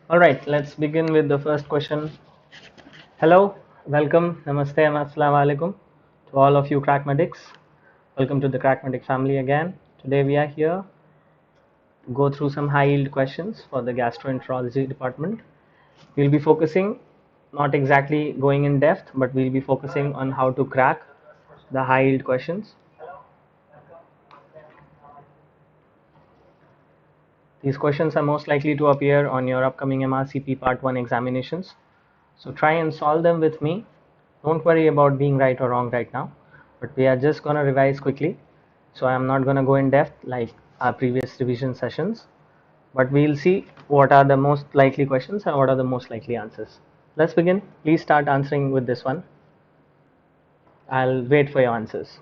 All right, let's begin with the first question. Hello, welcome, namaste, and assalamu alaikum to all of you crack medics. Welcome to the crack medic family again. Today we are here to go through some high yield questions for the gastroenterology department. We'll be focusing, not exactly going in depth, but we'll be focusing on how to crack the high yield questions. These questions are most likely to appear on your upcoming MRCP Part 1 examinations. So try and solve them with me. Don't worry about being right or wrong right now, but we are just going to revise quickly. So I'm not going to go in depth like our previous revision sessions, but we'll see what are the most likely questions and what are the most likely answers. Let's begin. Please start answering with this one. I'll wait for your answers.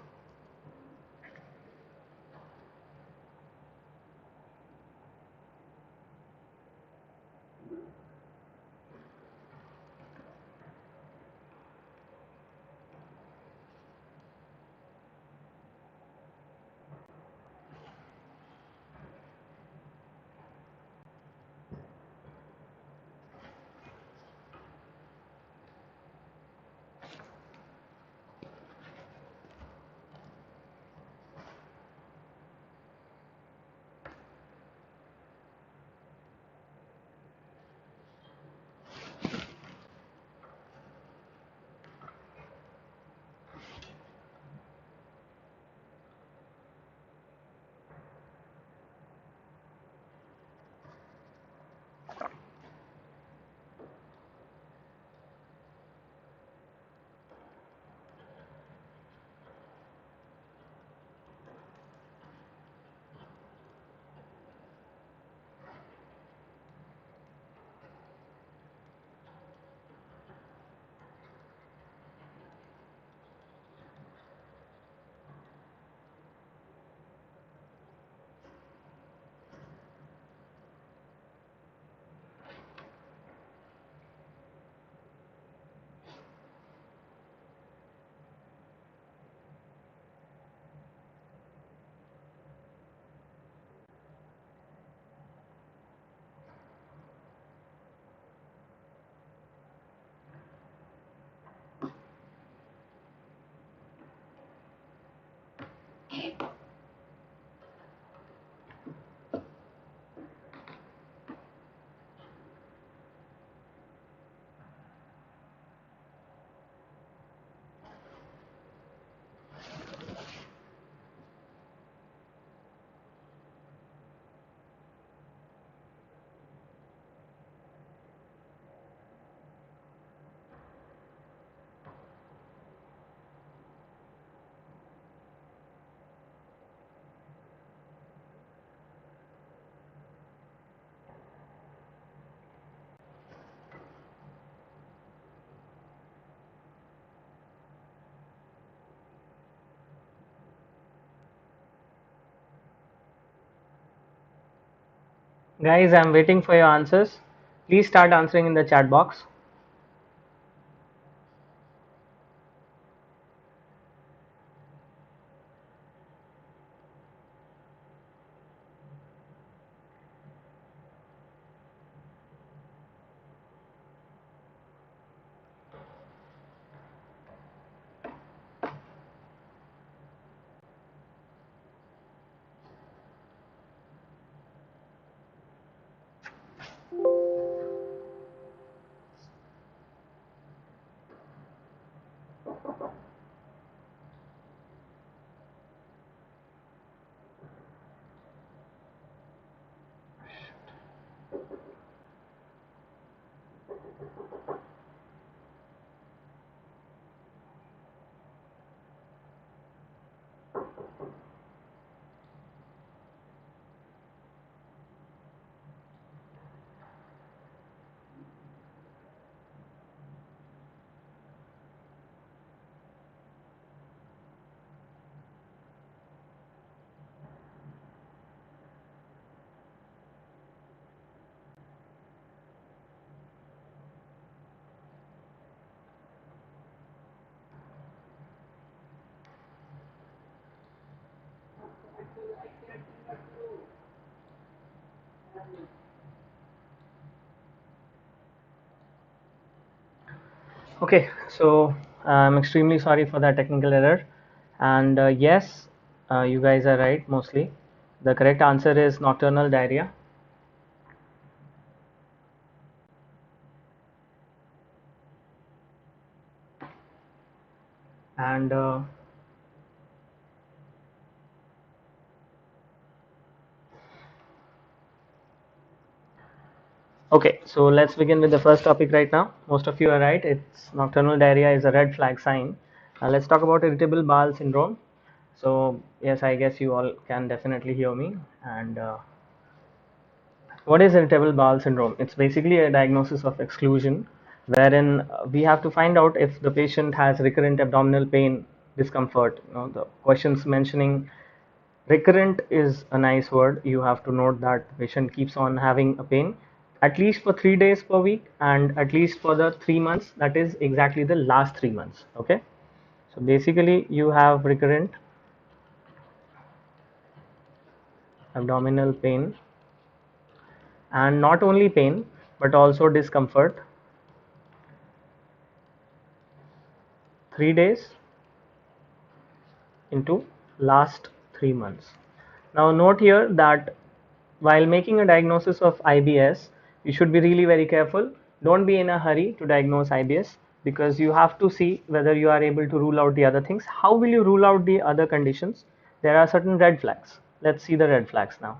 Guys, I'm waiting for your answers. Please start answering in the chat box. Okay, so I'm extremely sorry for that technical error. And yes, you guys are right mostly. The correct answer is nocturnal diarrhea. And okay, so let's begin with the first topic right now. Most of you are right. It's nocturnal diarrhea is a red flag sign. Let's talk about irritable bowel syndrome. So yes, I guess you all can definitely hear me. And what is irritable bowel syndrome? It's basically a diagnosis of exclusion, wherein we have to find out if the patient has recurrent abdominal pain, discomfort. The questions mentioning recurrent is a nice word. You have to note that the patient keeps on having a pain at least for 3 days per week and at least for the 3 months. That is exactly the last 3 months. Okay. So basically, you have recurrent abdominal pain, and not only pain but also discomfort 3 days into last 3 months. Now note here that while making a diagnosis of IBS, you should be really very careful. Don't be in a hurry to diagnose IBS because you have to see whether you are able to rule out the other things. How will you rule out the other conditions? There are certain red flags. Let's see the red flags now.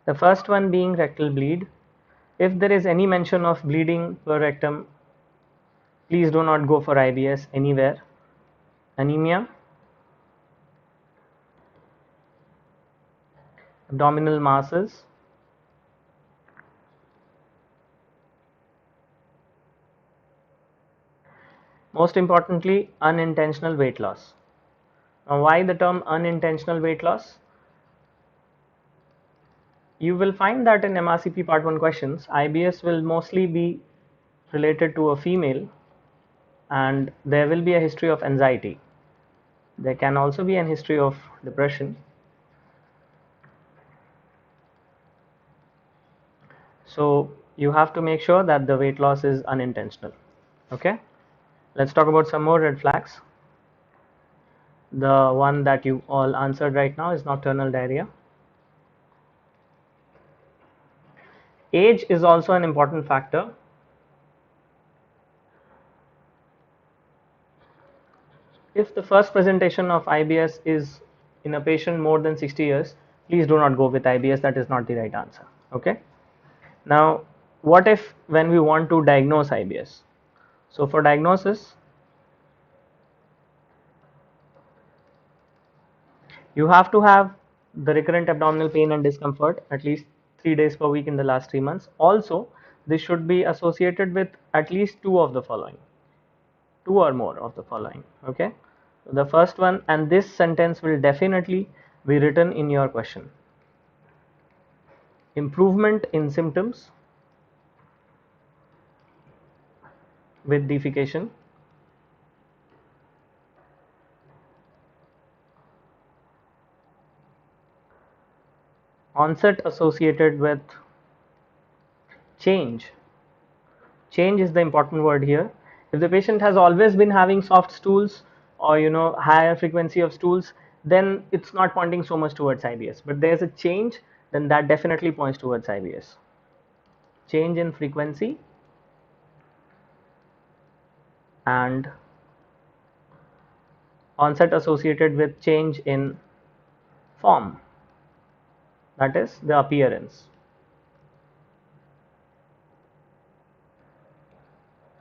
The first one being rectal bleed. If there is any mention of bleeding per rectum, please do not go for IBS anywhere. Anemia, abdominal masses, most importantly, unintentional weight loss. Now, why the term unintentional weight loss? You will find that in MRCP Part 1 questions, IBS will mostly be related to a female and there will be a history of anxiety. There can also be a history of depression. So you have to make sure that the weight loss is unintentional. Okay, let's talk about some more red flags. The one that you all answered right now is nocturnal diarrhea. Age is also an important factor. If the first presentation of IBS is in a patient more than 60 years, please do not go with IBS. That is not the right answer. Okay. Now, what if when we want to diagnose IBS? So for diagnosis, you have to have the recurrent abdominal pain and discomfort at least 3 days per week in the last 3 months. Also, this should be associated with at least two of the following, two or more of the following. Okay. The first one, and this sentence will definitely be written in your question: improvement in symptoms with defecation, onset associated with change. Change is the important word here. If the patient has always been having soft stools or higher frequency of stools, then it's not pointing so much towards IBS. But there's a change, then that definitely points towards IBS. Change in frequency and onset associated with change in form, that is the appearance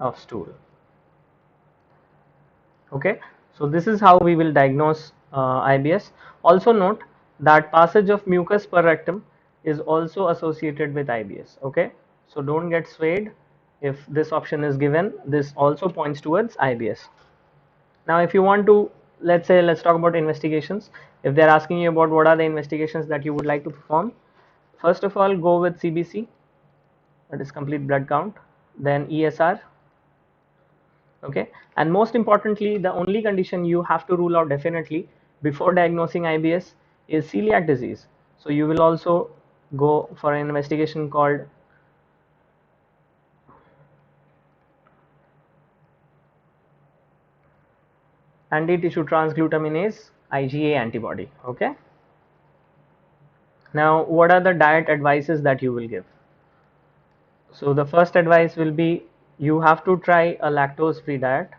of stool. Okay, so this is how we will diagnose IBS. Also note that passage of mucus per rectum is also associated with IBS. Okay, so don't get swayed if this option is given. This also points towards IBS. Now if you want to, let's talk about investigations. If they're asking you about what are the investigations that you would like to perform, first of all, go with CBC, that is complete blood count, then ESR. Okay, and most importantly, the only condition you have to rule out definitely before diagnosing IBS is celiac disease. So you will also go for an investigation called anti-tissue transglutaminase IgA antibody. Okay. Now, what are the diet advices that you will give? So the first advice will be you have to try a lactose-free diet.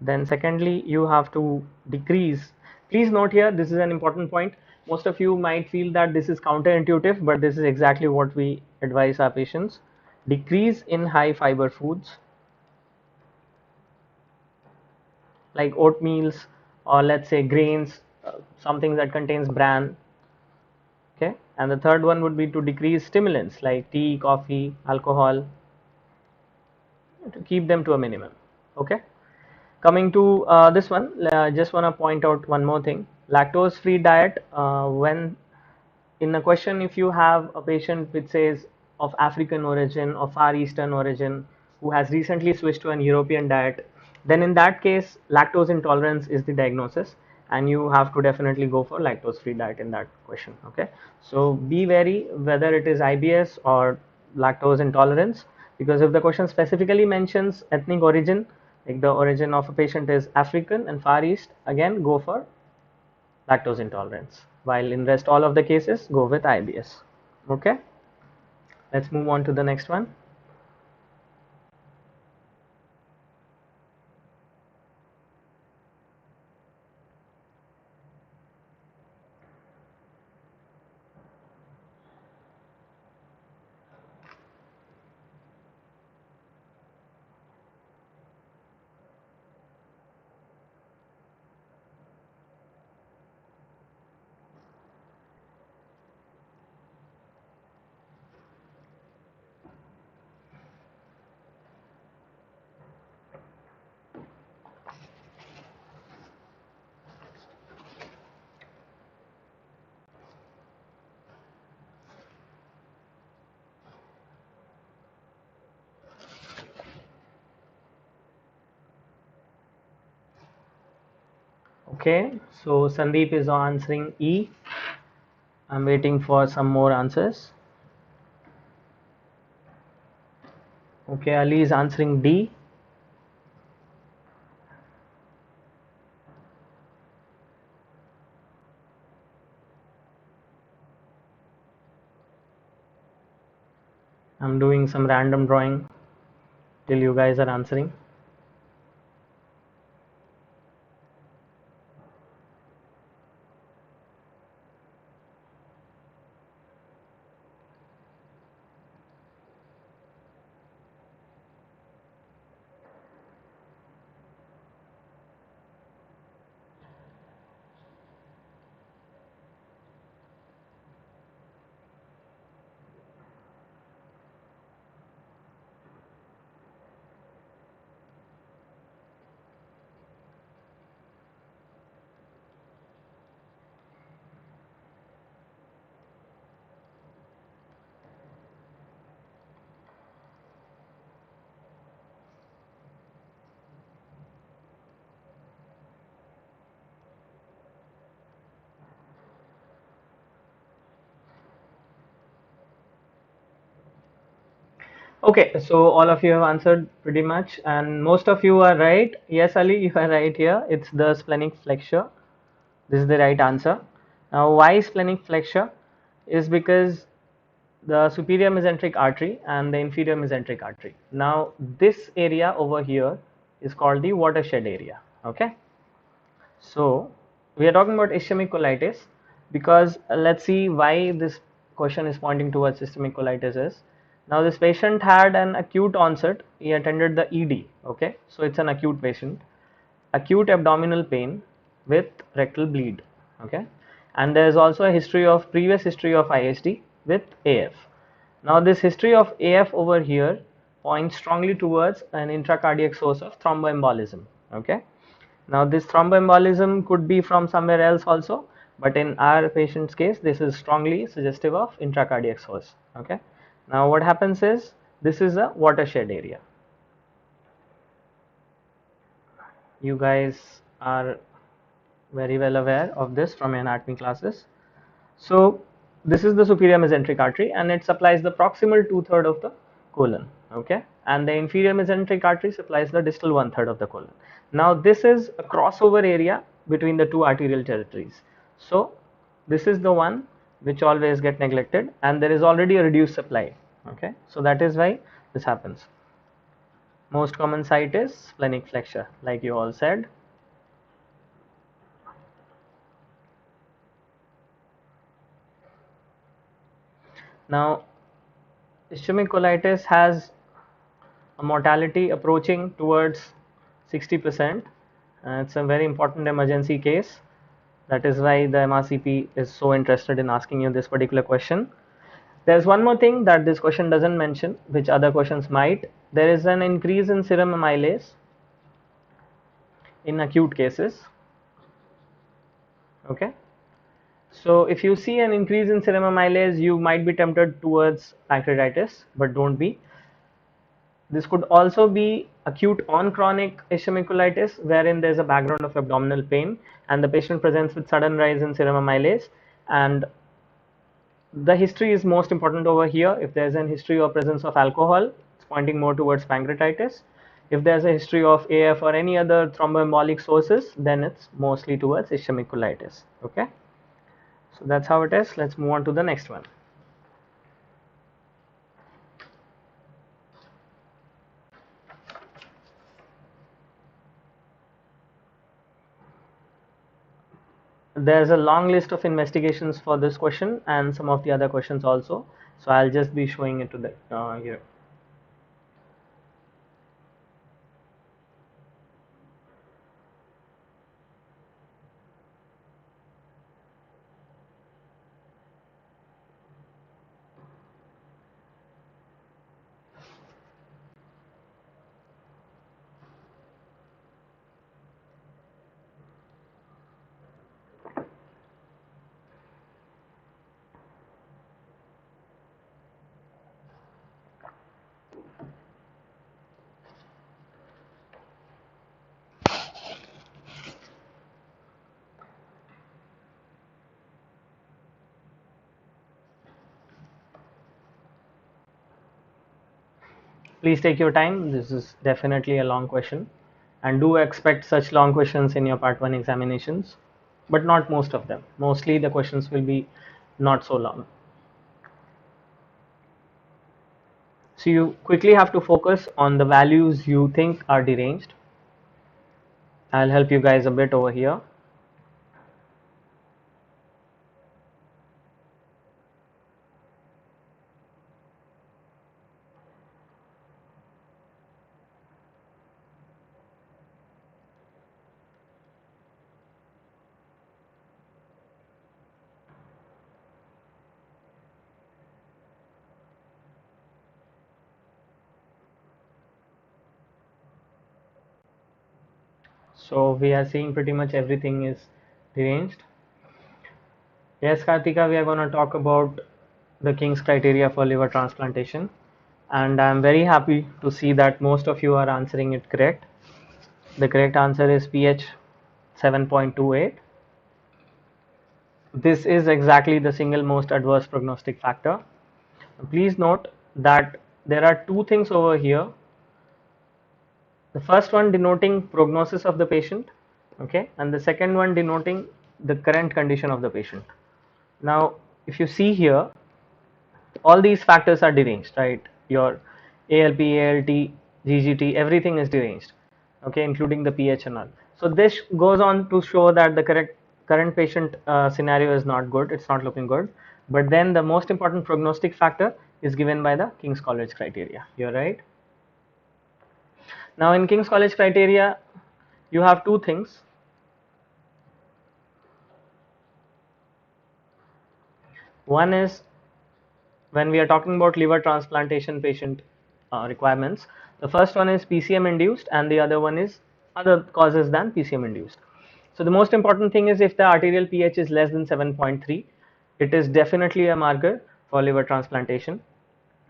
Then secondly, you have to decrease. Please note here, this is an important point. Most of you might feel that this is counterintuitive, but this is exactly what we advise our patients. Decrease in high fiber foods like oatmeals, or let's say grains, something that contains bran. Okay. And the third one would be to decrease stimulants like tea, coffee, alcohol, to keep them to a minimum. Okay. Coming to this one, just want to point out one more thing. Lactose free diet, when in a question, if you have a patient which says of African origin or Far Eastern origin who has recently switched to an European diet, then in that case lactose intolerance is the diagnosis, and you have to definitely go for lactose free diet in that question. Okay, so be wary whether it is IBS or lactose intolerance, because if the question specifically mentions ethnic origin, like the origin of a patient is African and Far East, again go for lactose intolerance, while in rest all of the cases go with IBS. Okay, let's move on to the next one. Okay, so Sandeep is answering E. I'm waiting for some more answers. Okay, Ali is answering D. I'm doing some random drawing till you guys are answering. Okay, so all of you have answered pretty much, and most of you are right. Yes, Ali, you are right here. It's the splenic flexure. This is the right answer. Now, why splenic flexure? Is because the superior mesenteric artery and the inferior mesenteric artery. Now, this area over here is called the watershed area. Okay. So, we are talking about ischemic colitis because let's see why this question is pointing towards ischemic colitis is. Now, this patient had an acute onset. He attended the ED. Okay. So, it's an acute patient. Acute abdominal pain with rectal bleed. Okay. And there's also a previous history of ISD with AF. Now, this history of AF over here points strongly towards an intracardiac source of thromboembolism. Okay. Now, this thromboembolism could be from somewhere else also, but in our patient's case, this is strongly suggestive of intracardiac source. Okay. Now, what happens is this is a watershed area. You guys are very well aware of this from anatomy classes. So, this is the superior mesenteric artery, and it supplies the proximal 2/3 of the colon. Okay, and the inferior mesenteric artery supplies the distal 1/3 of the colon. Now this is a crossover area between the two arterial territories. So this is the one which always get neglected, and there is already a reduced supply. Okay, so that is why this happens. Most common site is splenic flexure, like you all said. Now ischemic colitis has a mortality approaching towards 60%. It's a very important emergency case. That is why the MRCP is so interested in asking you this particular question. There's one more thing that this question doesn't mention, which other questions might. There is an increase in serum amylase in acute cases. Okay. So if you see an increase in serum amylase, you might be tempted towards pancreatitis, but don't be. This could also be acute on chronic ischemic colitis, wherein there's a background of abdominal pain and the patient presents with sudden rise in serum amylase, and the history is most important over here. If there's an history or presence of alcohol, it's pointing more towards pancreatitis. If there's a history of AF or any other thromboembolic sources, then it's mostly towards ischemic colitis. Okay, so that's how it is. Let's move on to the next one. There's a long list of investigations for this question and some of the other questions also, so I'll just be showing it to the here. Please take your time. This is definitely a long question, and do expect such long questions in your part 1 examinations, but not most of them. Mostly the questions will be not so long. So you quickly have to focus on the values you think are deranged. I'll help you guys a bit over here. So we are seeing pretty much everything is deranged. Yes, Kartika, we are going to talk about the King's criteria for liver transplantation, and I'm very happy to see that most of you are answering it correct. The correct answer is pH 7.28. This is exactly the single most adverse prognostic factor. Please note that there are two things over here. The first one denoting prognosis of the patient, okay, and the second one denoting the current condition of the patient. Now, if you see here, all these factors are deranged, right? Your ALP, ALT, GGT, everything is deranged, okay, including the pH and all. So this goes on to show that the current patient scenario is not good. It's not looking good. But then the most important prognostic factor is given by the King's College criteria. You're right. Now in King's College criteria, you have two things. One is when we are talking about liver transplantation patient requirements, the first one is PCM induced and the other one is other causes than PCM induced. So the most important thing is if the arterial pH is less than 7.3, it is definitely a marker for liver transplantation.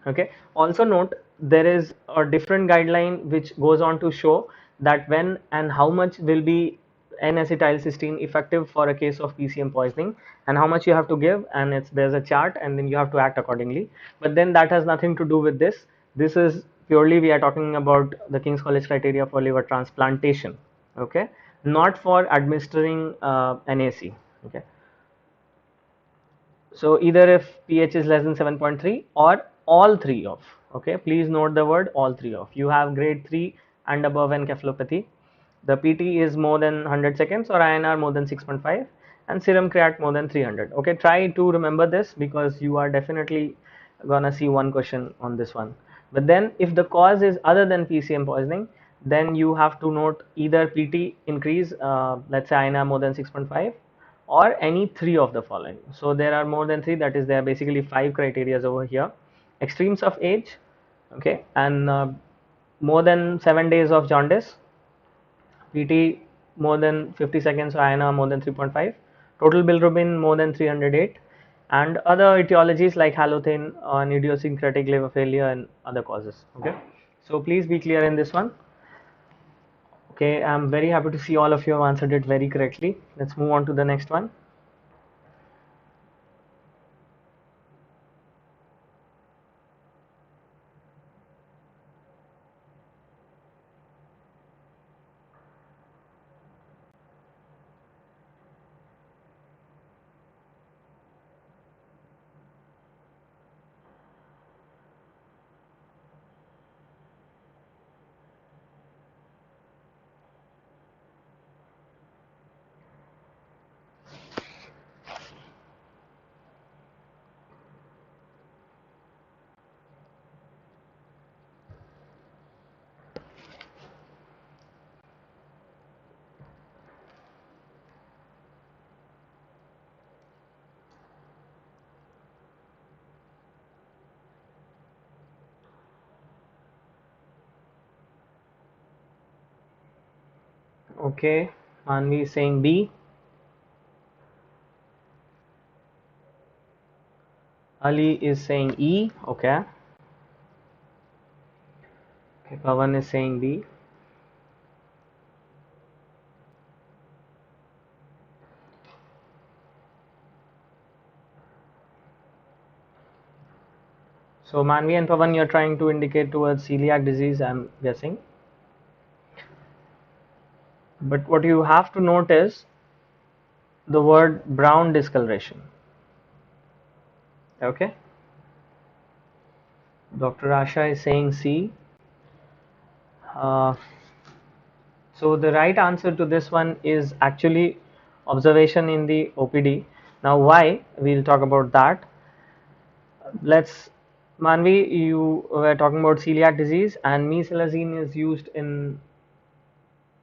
Okay, also note there is a different guideline which goes on to show that when and how much will be N-acetylcysteine effective for a case of PCM poisoning and how much you have to give, and there's a chart and then you have to act accordingly. But then that has nothing to do with this. This is purely we are talking about the King's College criteria for liver transplantation, okay, not for administering NaC, okay. So either if pH is less than 7.3 or all three of, okay, please note the word all three of. You have grade 3 and above encephalopathy, the PT is more than 100 seconds or INR more than 6.5 and serum creat more than 300. Okay, try to remember this because you are definitely gonna see one question on this one. But then if the cause is other than PCM poisoning, then you have to note either PT increase, let's say INR more than 6.5 or any three of the following. So there are more than three, that is there are basically 5 criteria over here. Extremes of age, okay, and more than 7 days of jaundice, PT more than 50 seconds, or INR more than 3.5, total bilirubin more than 308, and other etiologies like halothane and idiosyncratic liver failure and other causes. Okay, so please be clear in this one. Okay, I'm very happy to see all of you have answered it very correctly. Let's move on to the next one. Okay, Manvi is saying B. Ali is saying E. Okay. Okay, Pavan is saying B. So Manvi and Pavan, you're trying to indicate towards celiac disease, I'm guessing. But what you have to note is the word brown discoloration. Okay. Dr. Asha is saying C. Uh, so the right answer to this one is actually observation in the OPD. Now why? We'll talk about that. Let's, Manvi, you were talking about celiac disease and mesalazine is used in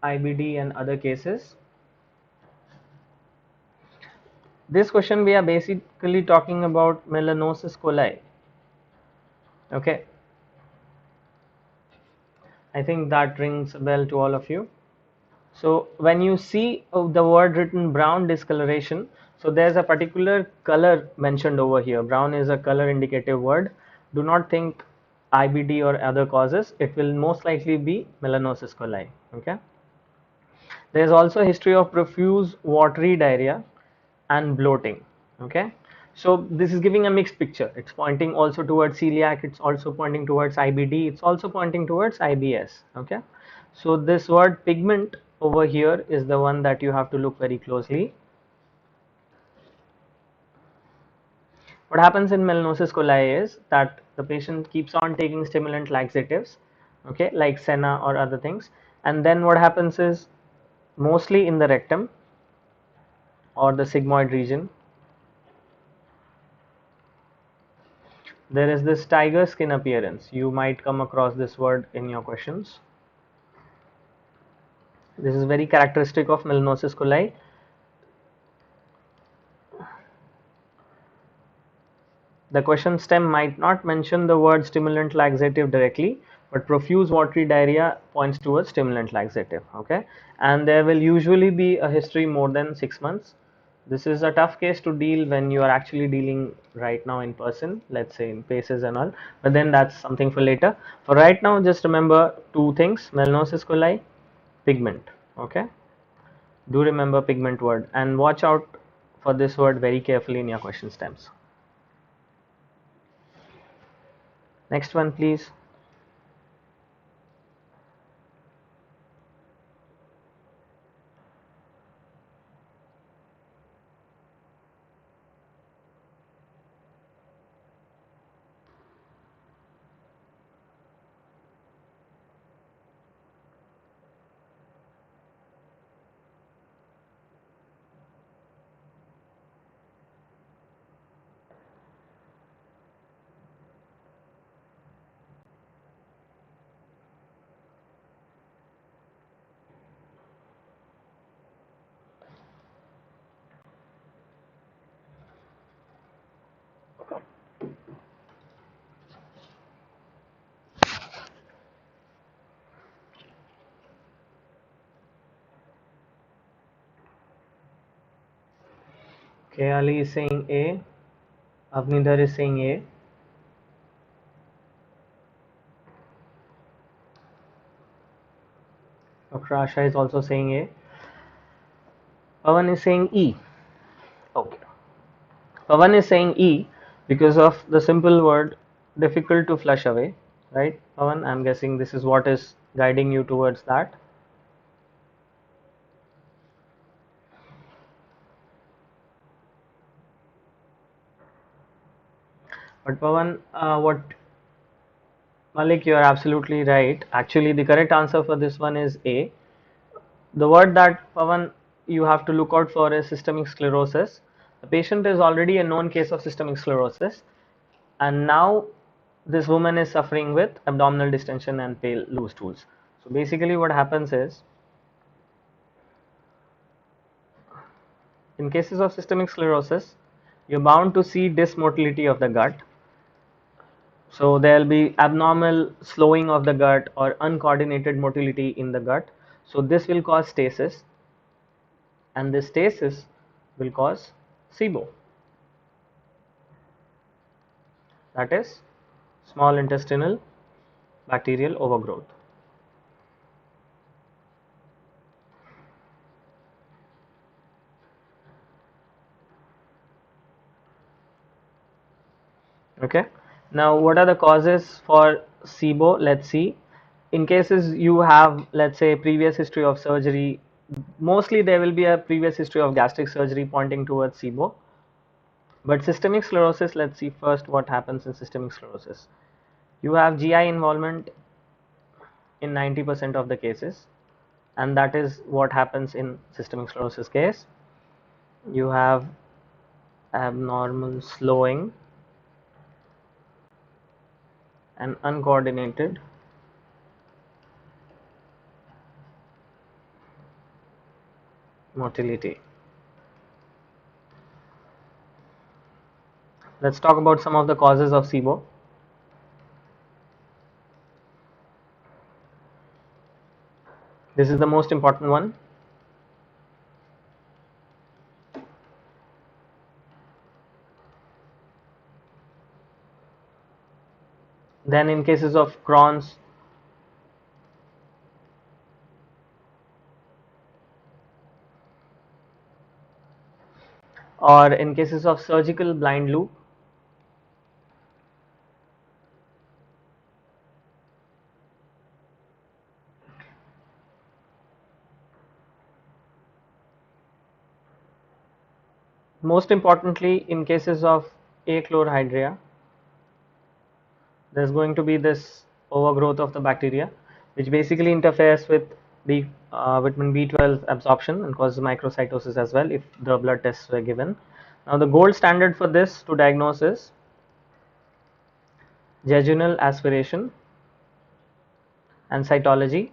IBD and other cases. This question we are basically talking about melanosis coli. Okay, I think that rings a bell to all of you. So when you see the word written brown discoloration, so there's a particular color mentioned over here. Brown is a color indicative word. Do not think IBD or other causes. It will most likely be melanosis coli. Okay. There is also a history of profuse watery diarrhea and bloating. Okay, so this is giving a mixed picture. It's pointing also towards celiac, it's also pointing towards IBD, it's also pointing towards IBS. Okay, so this word pigment over here is the one that you have to look very closely. What happens in melanosis coli is that the patient keeps on taking stimulant laxatives, okay, like senna or other things, and then what happens is mostly in the rectum or the sigmoid region, there is this tiger skin appearance. You might come across this word in your questions. This is very characteristic of melanosis coli. The question stem might not mention the word stimulant laxative directly, but profuse watery diarrhea points towards stimulant laxative. Okay, and there will usually be a history more than 6 months. This is a tough case to deal when you are actually dealing right now in person, let's say in PACES and all, but then that's something for later. For right now, just remember two things: melanosis coli, pigment. Okay, do remember pigment word and watch out for this word very carefully in your question stems. Next one, please. Okay, Ali is saying A. Avnidhar is saying A. Dr. Asha is also saying A. Pawan is saying E. Okay. Pawan is saying E because of the simple word difficult to flush away, right? Pawan, I'm guessing this is what is guiding you towards that. But Pawan, what Malik, you are absolutely right. Actually, the correct answer for this one is A. The word that Pavan you have to look out for is systemic sclerosis. The patient is already a known case of systemic sclerosis, and now this woman is suffering with abdominal distension and pale loose stools. So basically, what happens is in cases of systemic sclerosis, you're bound to see dysmotility of the gut. So there will be abnormal slowing of the gut or uncoordinated motility in the gut. So this will cause stasis, and this stasis will cause SIBO, that is small intestinal bacterial overgrowth. Okay, now what are the causes for SIBO? Let's see. In cases you have, let's say, previous history of surgery, mostly there will be a previous history of gastric surgery pointing towards SIBO. But systemic sclerosis, let's see first what happens in systemic sclerosis. You have GI involvement in 90% of the cases, and that is what happens in systemic sclerosis case. You have abnormal slowing and uncoordinated motility. Let's talk about some of the causes of SIBO. This is the most important one. Then in cases of Crohn's, or in cases of surgical blind loop, most importantly in cases of achlorhydria, there's going to be this overgrowth of the bacteria, which basically interferes with the vitamin B12 absorption and causes microcytosis as well if the blood tests were given. Now the gold standard for this to diagnose is jejunal aspiration and cytology,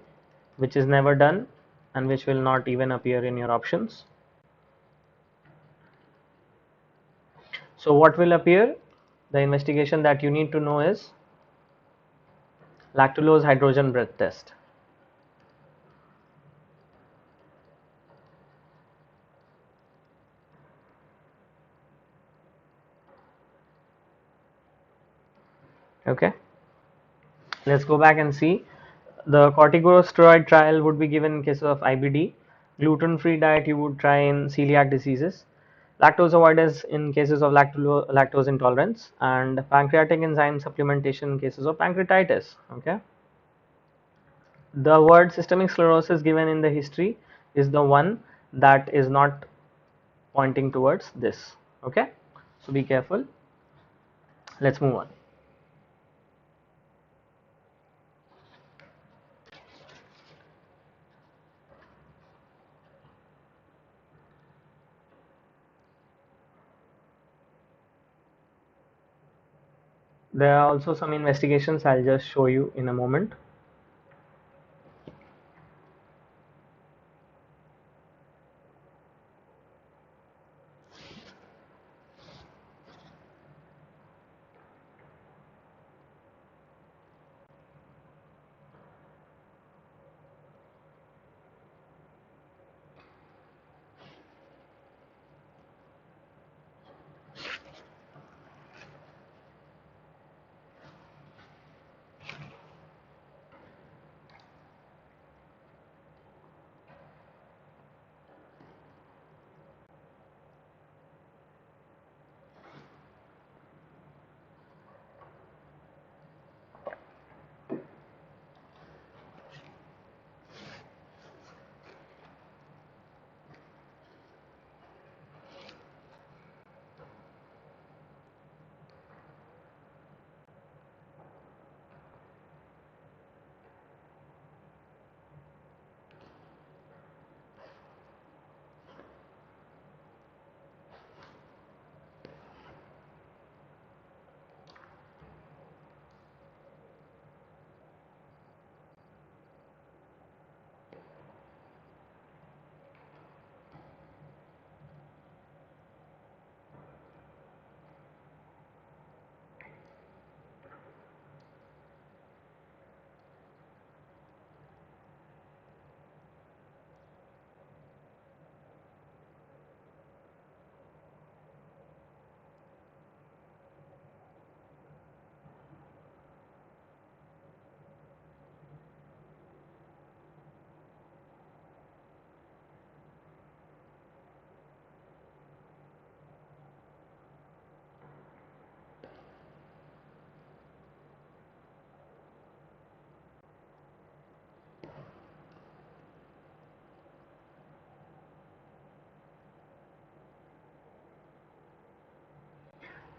which is never done and which will not even appear in your options. So what will appear? The investigation that you need to know is lactulose hydrogen breath test. Okay, let's go back and see. The corticosteroid trial would be given in cases of IBD. Gluten-free diet you would try in celiac diseases. Lactose avoidance in cases of lactose intolerance, and pancreatic enzyme supplementation in cases of pancreatitis. Okay. The word systemic sclerosis given in the history is the one that is not pointing towards this. Okay. So be careful. Let's move on. There are also some investigations I'll just show you in a moment.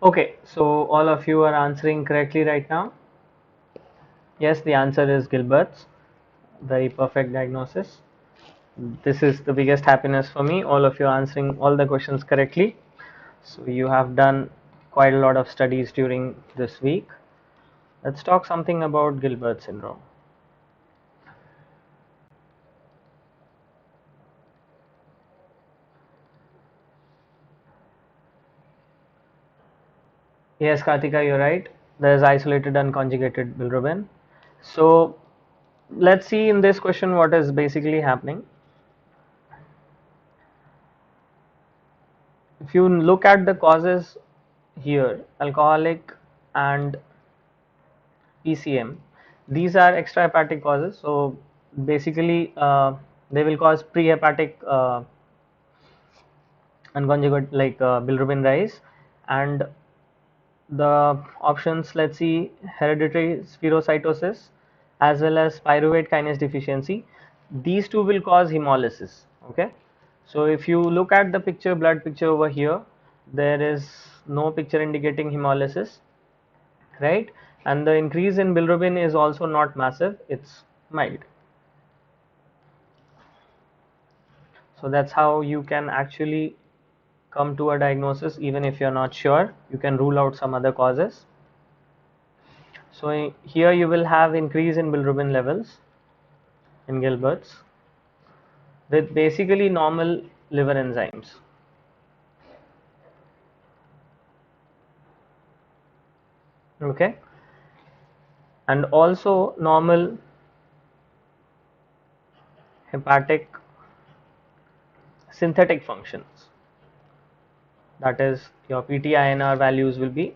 Okay, so all of you are answering correctly right now. Yes, the answer is Gilbert's. Very perfect diagnosis. This is the biggest happiness for me. All of you are answering all the questions correctly. So you have done quite a lot of studies during this week. Let's talk something about Gilbert syndrome. Yes, Kartika, you're right. There's isolated unconjugated bilirubin. So let's see in this question what is basically happening. If you look at the causes here, alcoholic and PCM, these are extrahepatic causes. So basically, they will cause prehepatic unconjugate like bilirubin rise, and the options, let's see, hereditary spherocytosis as well as pyruvate kinase deficiency. These two will cause hemolysis. Okay, so if you look at the picture, blood picture over here, there is no picture indicating hemolysis, right? And the increase in bilirubin is also not massive, it's mild. So that's how you can actually come to a diagnosis. Even if you're not sure, you can rule out some other causes. So here you will have increase in bilirubin levels in Gilbert's with basically normal liver enzymes. Okay, and also normal hepatic synthetic functions. That is, your PT-INR values will be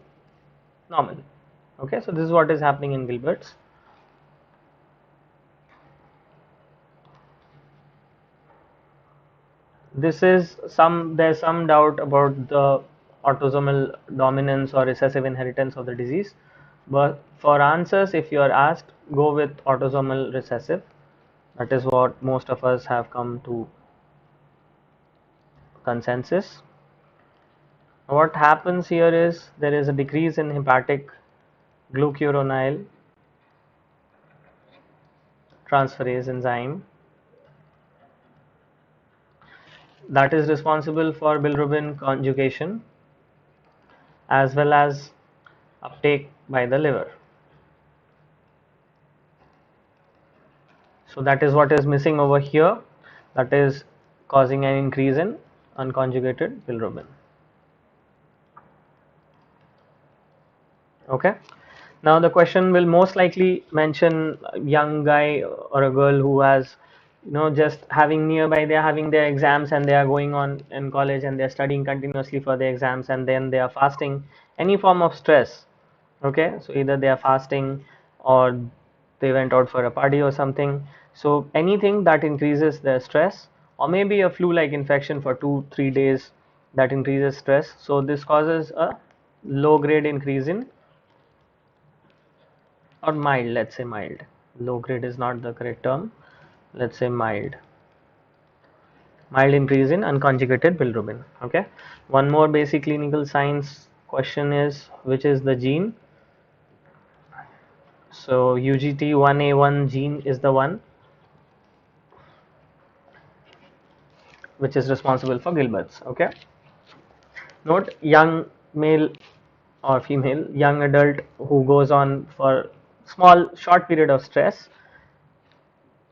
normal. Okay, so this is what is happening in Gilbert's. This is there's some doubt about the autosomal dominance or recessive inheritance of the disease, but for answers, if you are asked, go with autosomal recessive. That is what most of us have come to consensus. What happens here is there is a decrease in hepatic glucuronide transferase enzyme that is responsible for bilirubin conjugation as well as uptake by the liver. So that is what is missing over here, that is causing an increase in unconjugated bilirubin. Okay, now the question will most likely mention a young guy or a girl who has, just having nearby, they are having their exams and they are going on in college and they are studying continuously for the exams, and then they are fasting. Any form of stress. Okay, so either they are fasting or they went out for a party or something. So anything that increases their stress, or maybe a flu like infection for 2-3 days, that increases stress. So this causes a low grade increase in, or mild, let's say mild, low grade is not the correct term, let's say mild increase in unconjugated bilirubin. Okay, one more basic clinical science question is, which is the gene? So UGT1A1 gene is the one which is responsible for Gilbert's. Okay, note, young male or female, young adult who goes on for small short period of stress,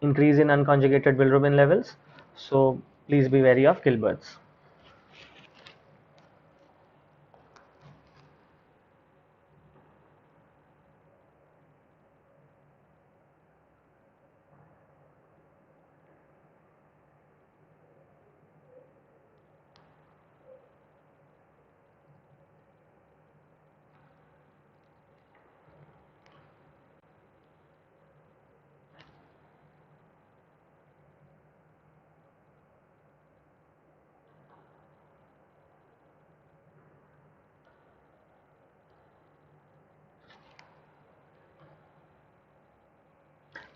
increase in unconjugated bilirubin levels. So please be wary of Gilbert's.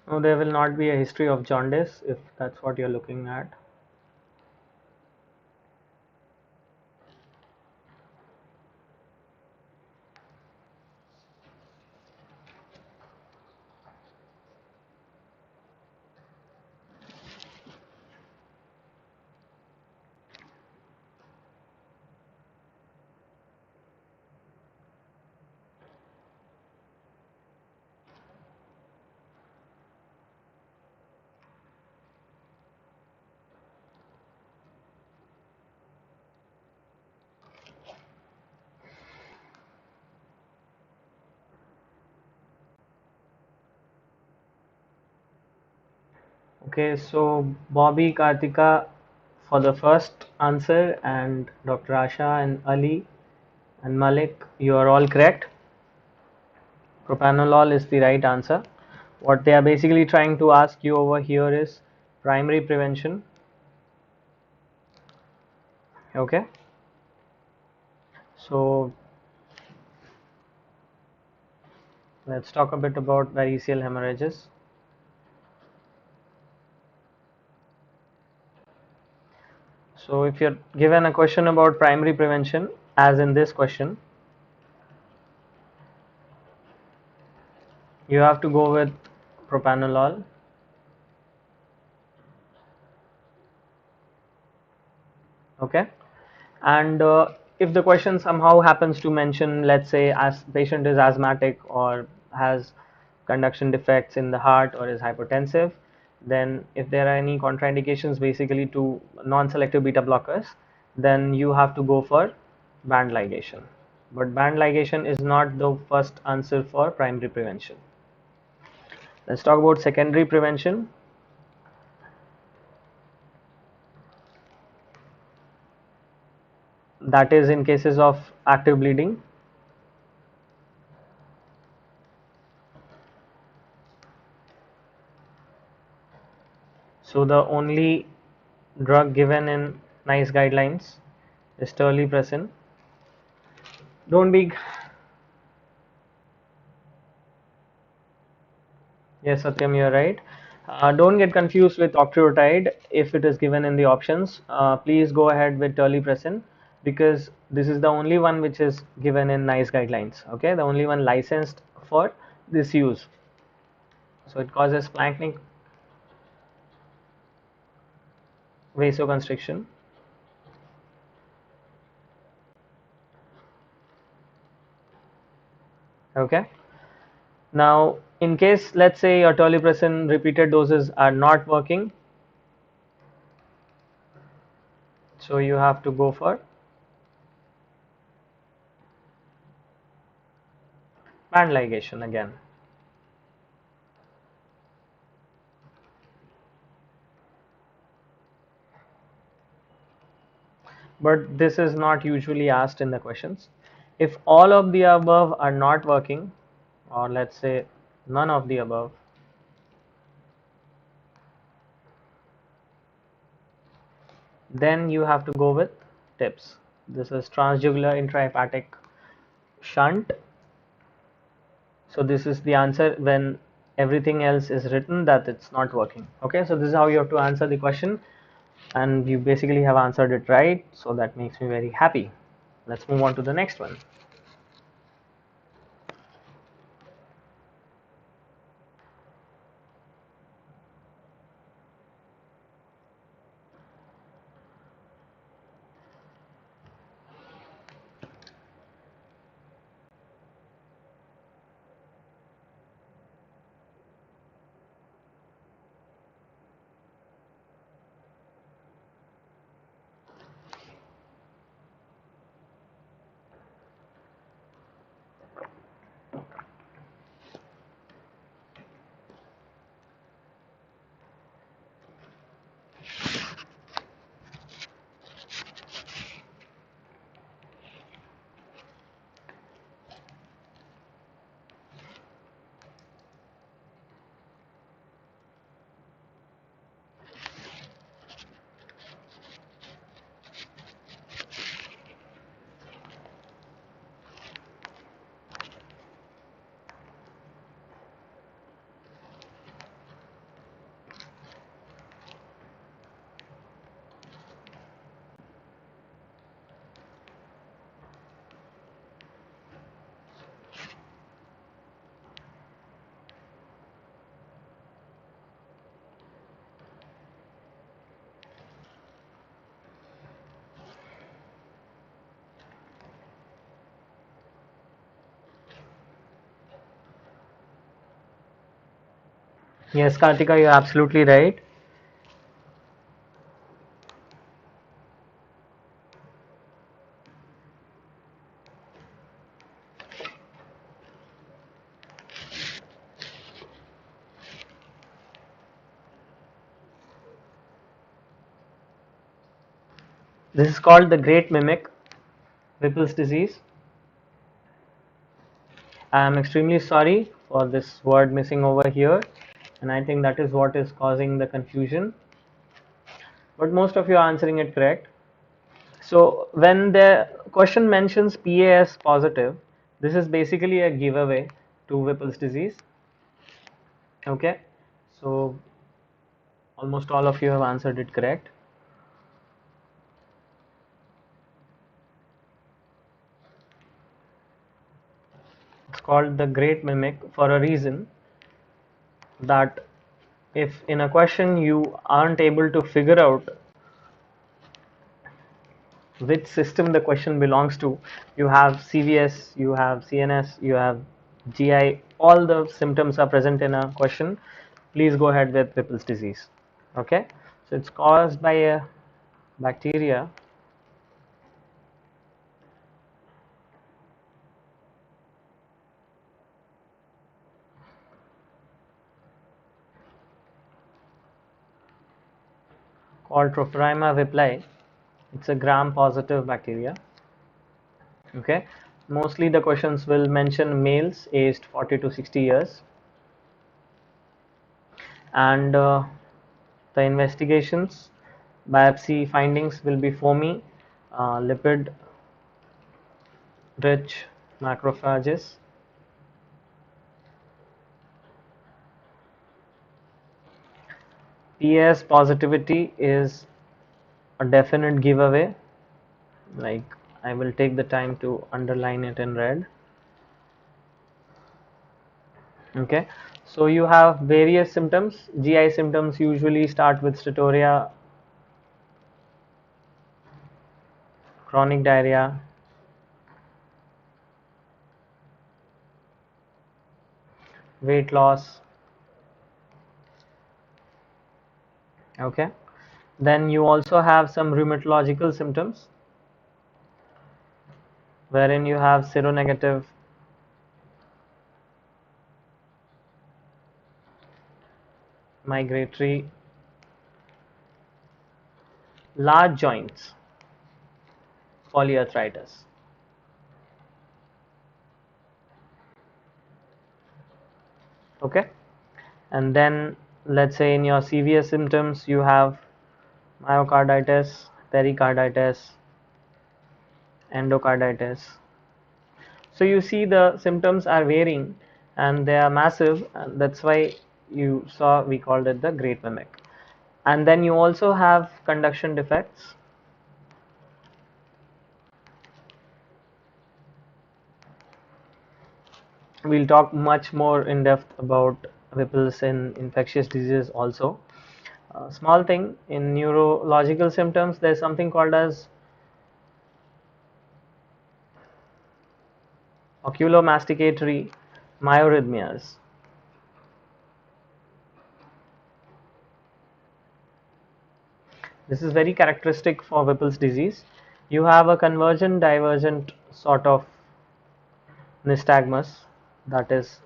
No, there will not be a history of jaundice if that's what you're looking at. Okay, so Bobby, Kartika for the first answer, and Dr. Asha and Ali and Malik, you are all correct. Propanolol is the right answer. What they are basically trying to ask you over here is primary prevention. Okay, so let's talk a bit about variceal hemorrhages. So if you're given a question about primary prevention, as in this question, you have to go with propanolol. Okay, and if the question somehow happens to mention, let's say, as patient is asthmatic or has conduction defects in the heart or is hypertensive, then if there are any contraindications basically to non-selective beta blockers, then you have to go for band ligation. But band ligation is not the first answer for primary prevention. Let's talk about secondary prevention. That is in cases of active bleeding. So the only drug given in NICE guidelines is terlipressin. Don't be, yes, Satyam, you're right. Don't get confused with octreotide if it is given in the options. Please go ahead with terlipressin because this is the only one which is given in NICE guidelines. Okay, the only one licensed for this use. So it causes splanchnic vasoconstriction. Okay. Now, in case let's say your terlipressin repeated doses are not working, so you have to go for band ligation again. But this is not usually asked in the questions. If all of the above are not working, or let's say none of the above, then you have to go with TIPS. This is transjugular intrahepatic shunt. So this is the answer when everything else is written that it's not working. Okay, so this is how you have to answer the question, and you basically have answered it right, so that makes me very happy. Let's move on to the next one. Yes, Kartika, you're absolutely right. This is called the great mimic, Whipple's disease. I am extremely sorry for this word missing over here, and I think that is what is causing the confusion. But most of you are answering it correct. So when the question mentions PAS positive, this is basically a giveaway to Whipple's disease. Okay, so almost all of you have answered it correct. It's called the great mimic for a reason, that if in a question you aren't able to figure out which system the question belongs to, you have CVS, you have CNS, you have GI, all the symptoms are present in a question, please go ahead with Whipple's disease. Okay, so it's caused by a bacteria called Tropharema whippleri. It's a gram positive bacteria. Okay, mostly the questions will mention males aged 40 to 60 years, and the investigations biopsy findings will be foamy, lipid rich macrophages. PS positivity is a definite giveaway, like I will take the time to underline it in red. Okay, so you have various symptoms. GI symptoms usually start with steatorrhea, chronic diarrhea, weight loss. Okay, then you also have some rheumatological symptoms, wherein you have seronegative migratory large joints polyarthritis. Okay, and then let's say in your CVS symptoms you have myocarditis, pericarditis, endocarditis. So you see the symptoms are varying and they are massive, and that's why you saw we called it the great mimic. And then you also have conduction defects. We'll talk much more in depth about Whipple's in infectious diseases also. Small thing, in neurological symptoms there's something called as oculomasticatory myarrhythmias. This is very characteristic for Whipple's disease. You have a convergent divergent sort of nystagmus, that is,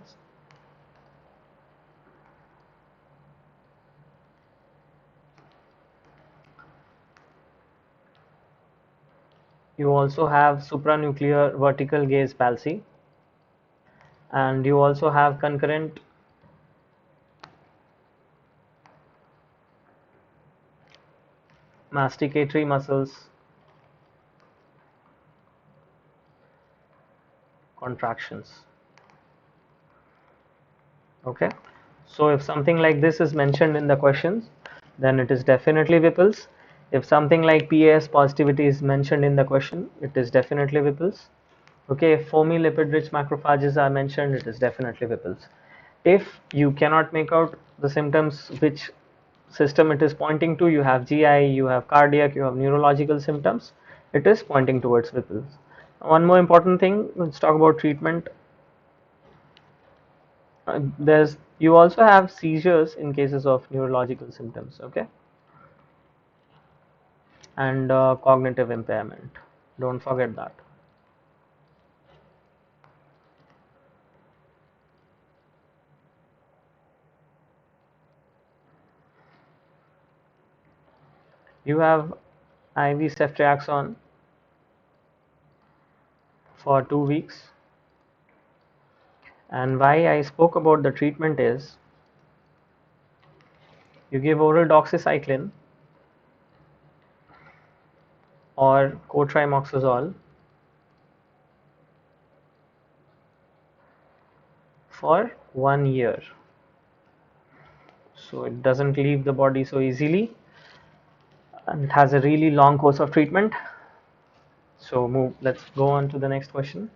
you also have supranuclear vertical gaze palsy, and you also have concurrent masticatory muscles contractions. Okay, so if something like this is mentioned in the questions, then it is definitely Whipple's. If something like PAS positivity is mentioned in the question, it is definitely Whipple's. Okay, if foamy lipid rich macrophages are mentioned, it is definitely Whipple's. If you cannot make out the symptoms which system it is pointing to, you have GI, you have cardiac, you have neurological symptoms, it is pointing towards Whipple's. One more important thing, let's talk about treatment. There's you also have seizures in cases of neurological symptoms. Okay, and cognitive impairment, don't forget that. You have IV ceftriaxone for 2 weeks. And why I spoke about the treatment is you give oral doxycycline or cotrimoxazole for 1 year. So it doesn't leave the body so easily and it has a really long course of treatment. So let's go on to the next question.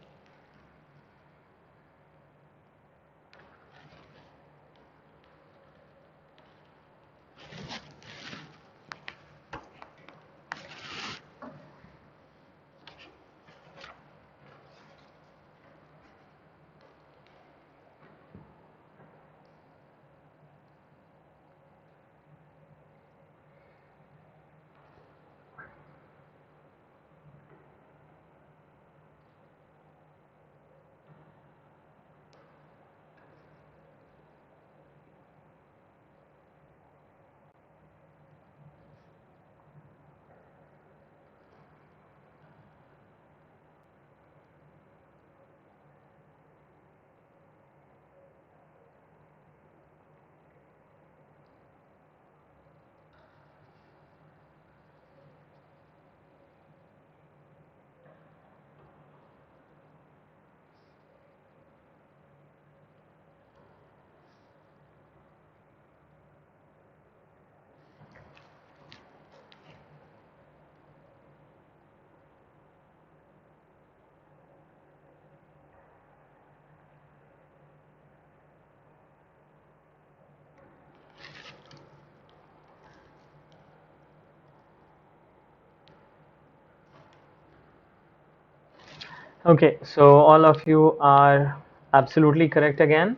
Okay, so all of you are absolutely correct again.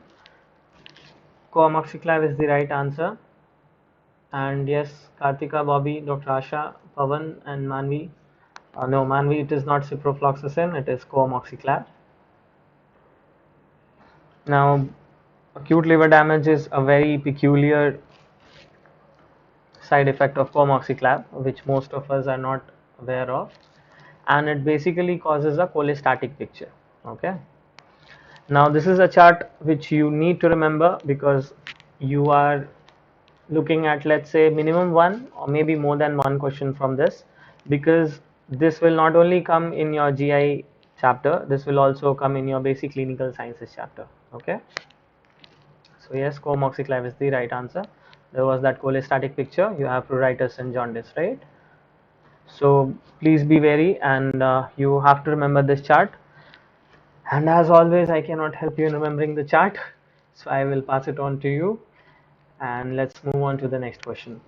Coamoxiclav is the right answer. And yes, Kartika, Bobby, Dr. Asha, Pavan, and Manvi. No, Manvi, it is not ciprofloxacin, it is coamoxiclav. Now, acute liver damage is a very peculiar side effect of coamoxiclav, which most of us are not aware of, and it basically causes a cholestatic picture. Okay. Now, this is a chart which you need to remember because you are looking at, let's say, minimum one or maybe more than one question from this, because this will not only come in your GI chapter, this will also come in your basic clinical sciences chapter. Okay. So yes, coamoxiclav is the right answer. There was that cholestatic picture. You have pruritus and jaundice, right? So please be wary, and you have to remember this chart. And as always, I cannot help you in remembering the chart, so I will pass it on to you. And let's move on to the next question.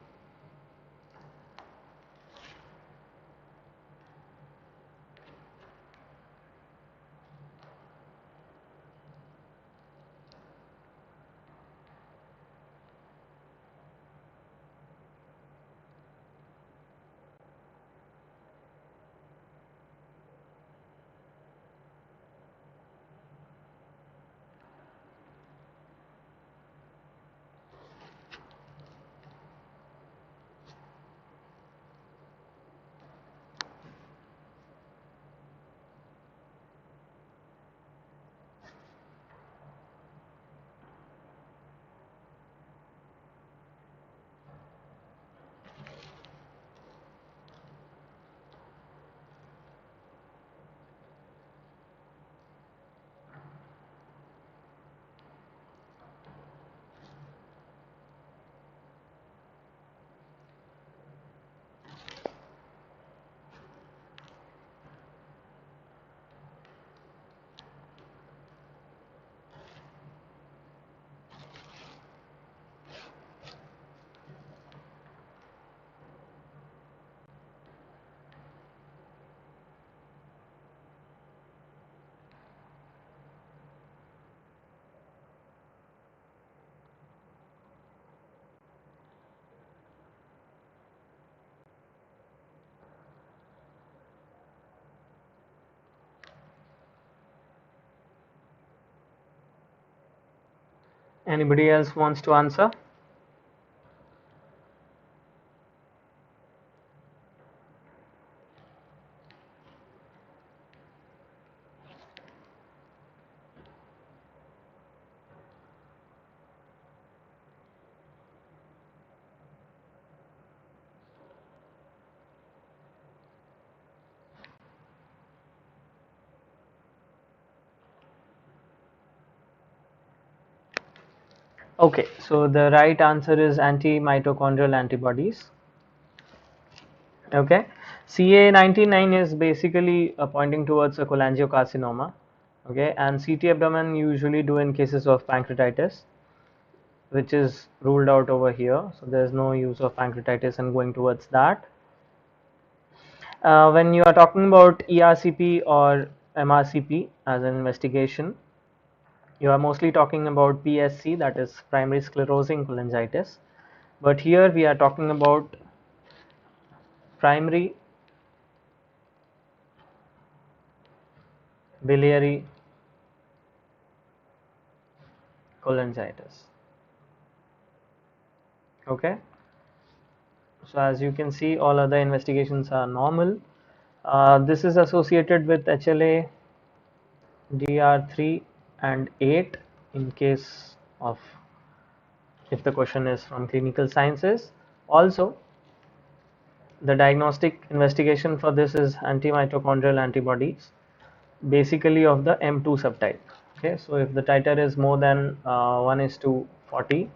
Anybody else wants to answer? Okay, so the right answer is anti-mitochondrial antibodies. Okay, CA99 is basically pointing towards a cholangiocarcinoma. Okay, and CT abdomen usually do in cases of pancreatitis, which is ruled out over here. So there's no use of pancreatitis and going towards that. When you are talking about ERCP or MRCP as an investigation, you are mostly talking about PSC, that is primary sclerosing cholangitis. But here we are talking about primary biliary cholangitis. Okay, so as you can see, all other investigations are normal. This is associated with HLA DR3 and 8 in case of, if the question is from clinical sciences. Also, the diagnostic investigation for this is anti-mitochondrial antibodies, basically of the M2 subtype. Okay, so if the titer is more than 1:40,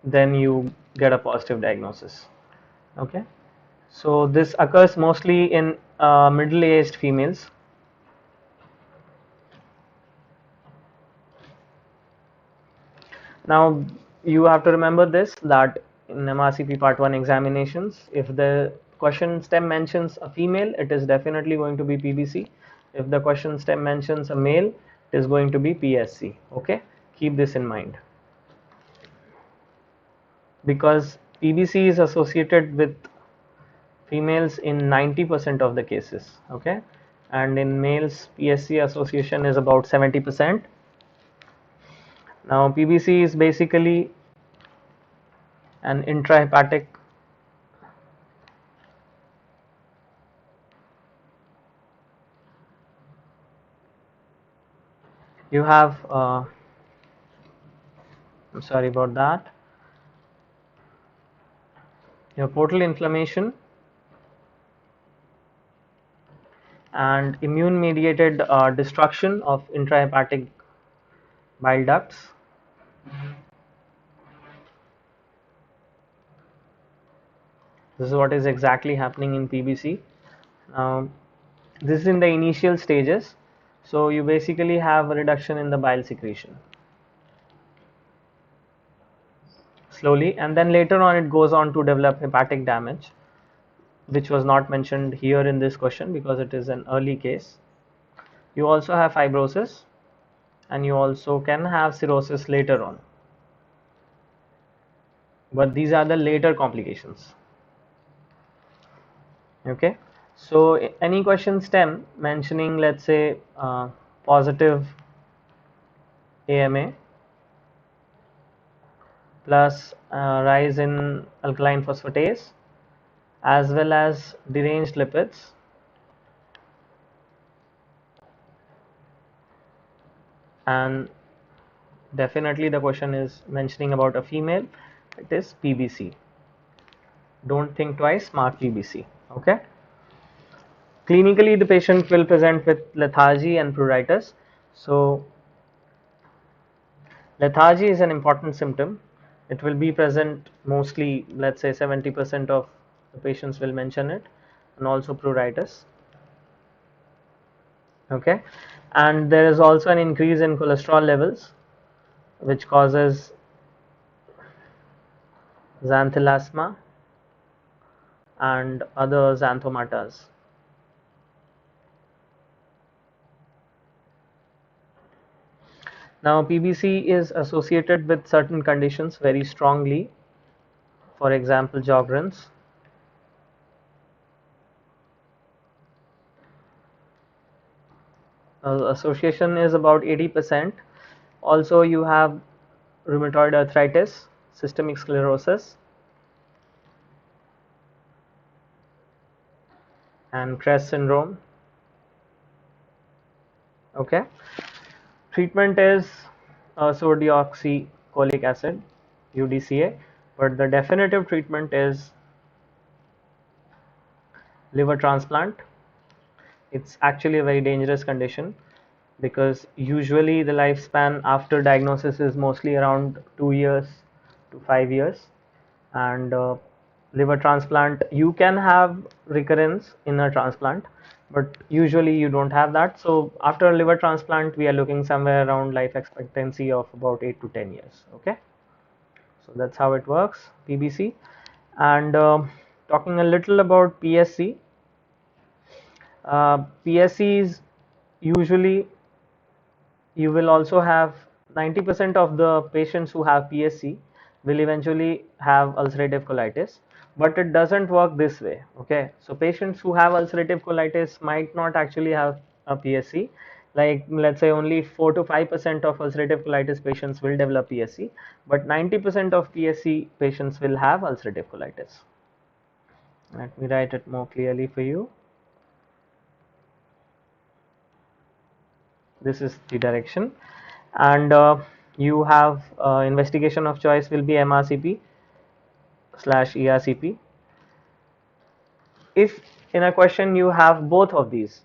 then you get a positive diagnosis. Okay, so this occurs mostly in middle-aged females. Now you have to remember this, that in MRCP part 1 examinations, if the question stem mentions a female, it is definitely going to be PBC. If the question stem mentions a male, it is going to be PSC. Okay, keep this in mind, because PBC is associated with females in 90% of the cases. Okay, and in males PSC association is about 70%. Now PBC is basically an intrahepatic you have I'm sorry about that. You have portal inflammation and immune mediated destruction of intrahepatic bile ducts. This is what is exactly happening in PBC. This is in the initial stages, so you basically have a reduction in the bile secretion slowly, and then later on it goes on to develop hepatic damage, which was not mentioned here in this question because it is an early case. You also have fibrosis, and you also can have cirrhosis later on, but these are the later complications. Okay, so any question stem mentioning, let's say, positive AMA plus rise in alkaline phosphatase as well as deranged lipids, and definitely the question is mentioning about a female, it is PBC. Don't think twice, mark PBC. Okay, clinically the patient will present with lethargy and pruritus. So lethargy is an important symptom. It will be present mostly, let's say 70% of the patients will mention it, and also pruritus. Okay, and there is also an increase in cholesterol levels, which causes xanthelasma and other xanthomatas. Now PBC is associated with certain conditions very strongly, for example Sjogren's. Association is about 80%. Also you have rheumatoid arthritis, systemic sclerosis, and Crest syndrome. Okay, treatment is sodiazoxycholic acid, UDCA, but the definitive treatment is liver transplant. It's actually a very dangerous condition. because usually the lifespan after diagnosis is mostly around 2 years to 5 years. And liver transplant, you can have recurrence in a transplant, but usually you don't have that. So after a liver transplant, we are looking somewhere around life expectancy of about 8 to 10 years. Okay, so that's how it works, PBC. And talking a little about PSC, PSCs usually, you will also have 90% of the patients who have PSC will eventually have ulcerative colitis, but it doesn't work this way. Okay, so patients who have ulcerative colitis might not actually have a PSC. Like, let's say only 4 to 5% of ulcerative colitis patients will develop PSC, but 90% of PSC patients will have ulcerative colitis. Let me write it more clearly for you. This is the direction. And you have investigation of choice will be MRCP slash ERCP. If in a question you have both of these,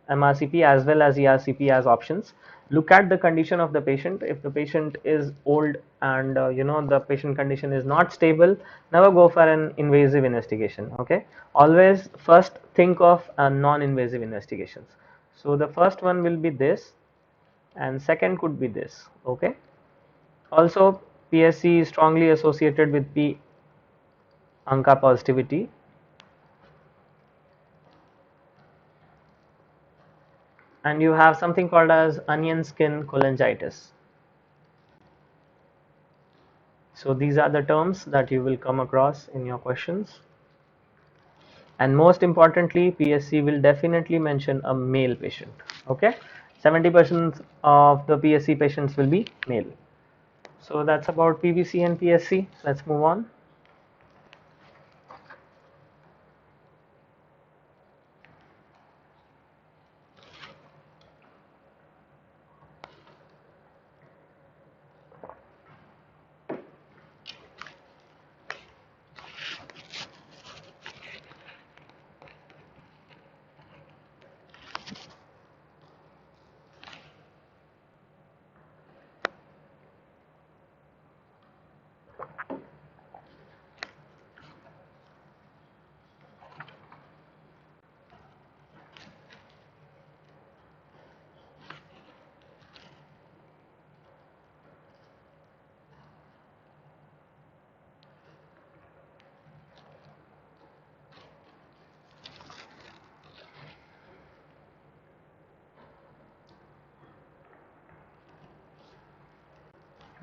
MRCP as well as ERCP as options, look at the condition of the patient. If the patient is old and the patient condition is not stable, never go for an invasive investigation. Okay, always first think of non-invasive investigations. So the first one will be this, and second could be this. Okay, also PSC is strongly associated with P ANCA positivity. And you have something called as onion skin cholangitis. So these are the terms that you will come across in your questions. And most importantly, PSC will definitely mention a male patient. Okay, 70% of the PSC patients will be male. So that's about PBC and PSC. Let's move on.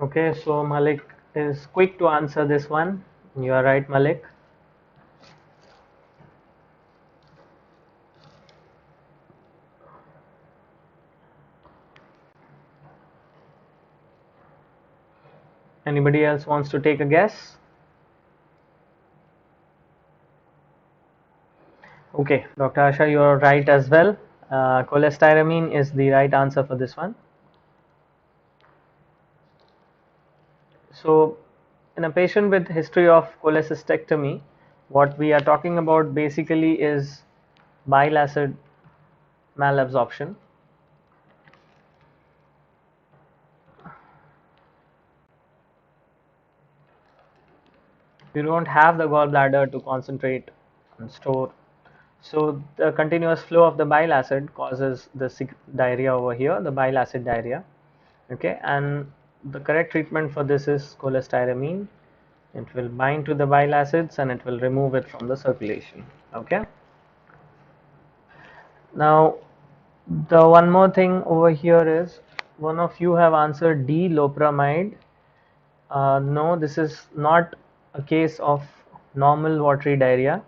Okay, so Malik is quick to answer this one. You are right, Malik. Anybody else wants to take a guess? Okay, Dr. Asha, you're right as well. Cholestyramine is the right answer for this one. So, in a patient with history of cholecystectomy, what we are talking about basically is bile acid malabsorption. You don't have the gallbladder to concentrate and store. So the continuous flow of the bile acid causes the diarrhea over here, the bile acid diarrhea. Okay, and the correct treatment for this is cholestyramine. It will bind to the bile acids and it will remove it from the circulation. Okay. Now, the one more thing over here is, one of you have answered D, loperamide. No, this is not a case of normal watery diarrhea.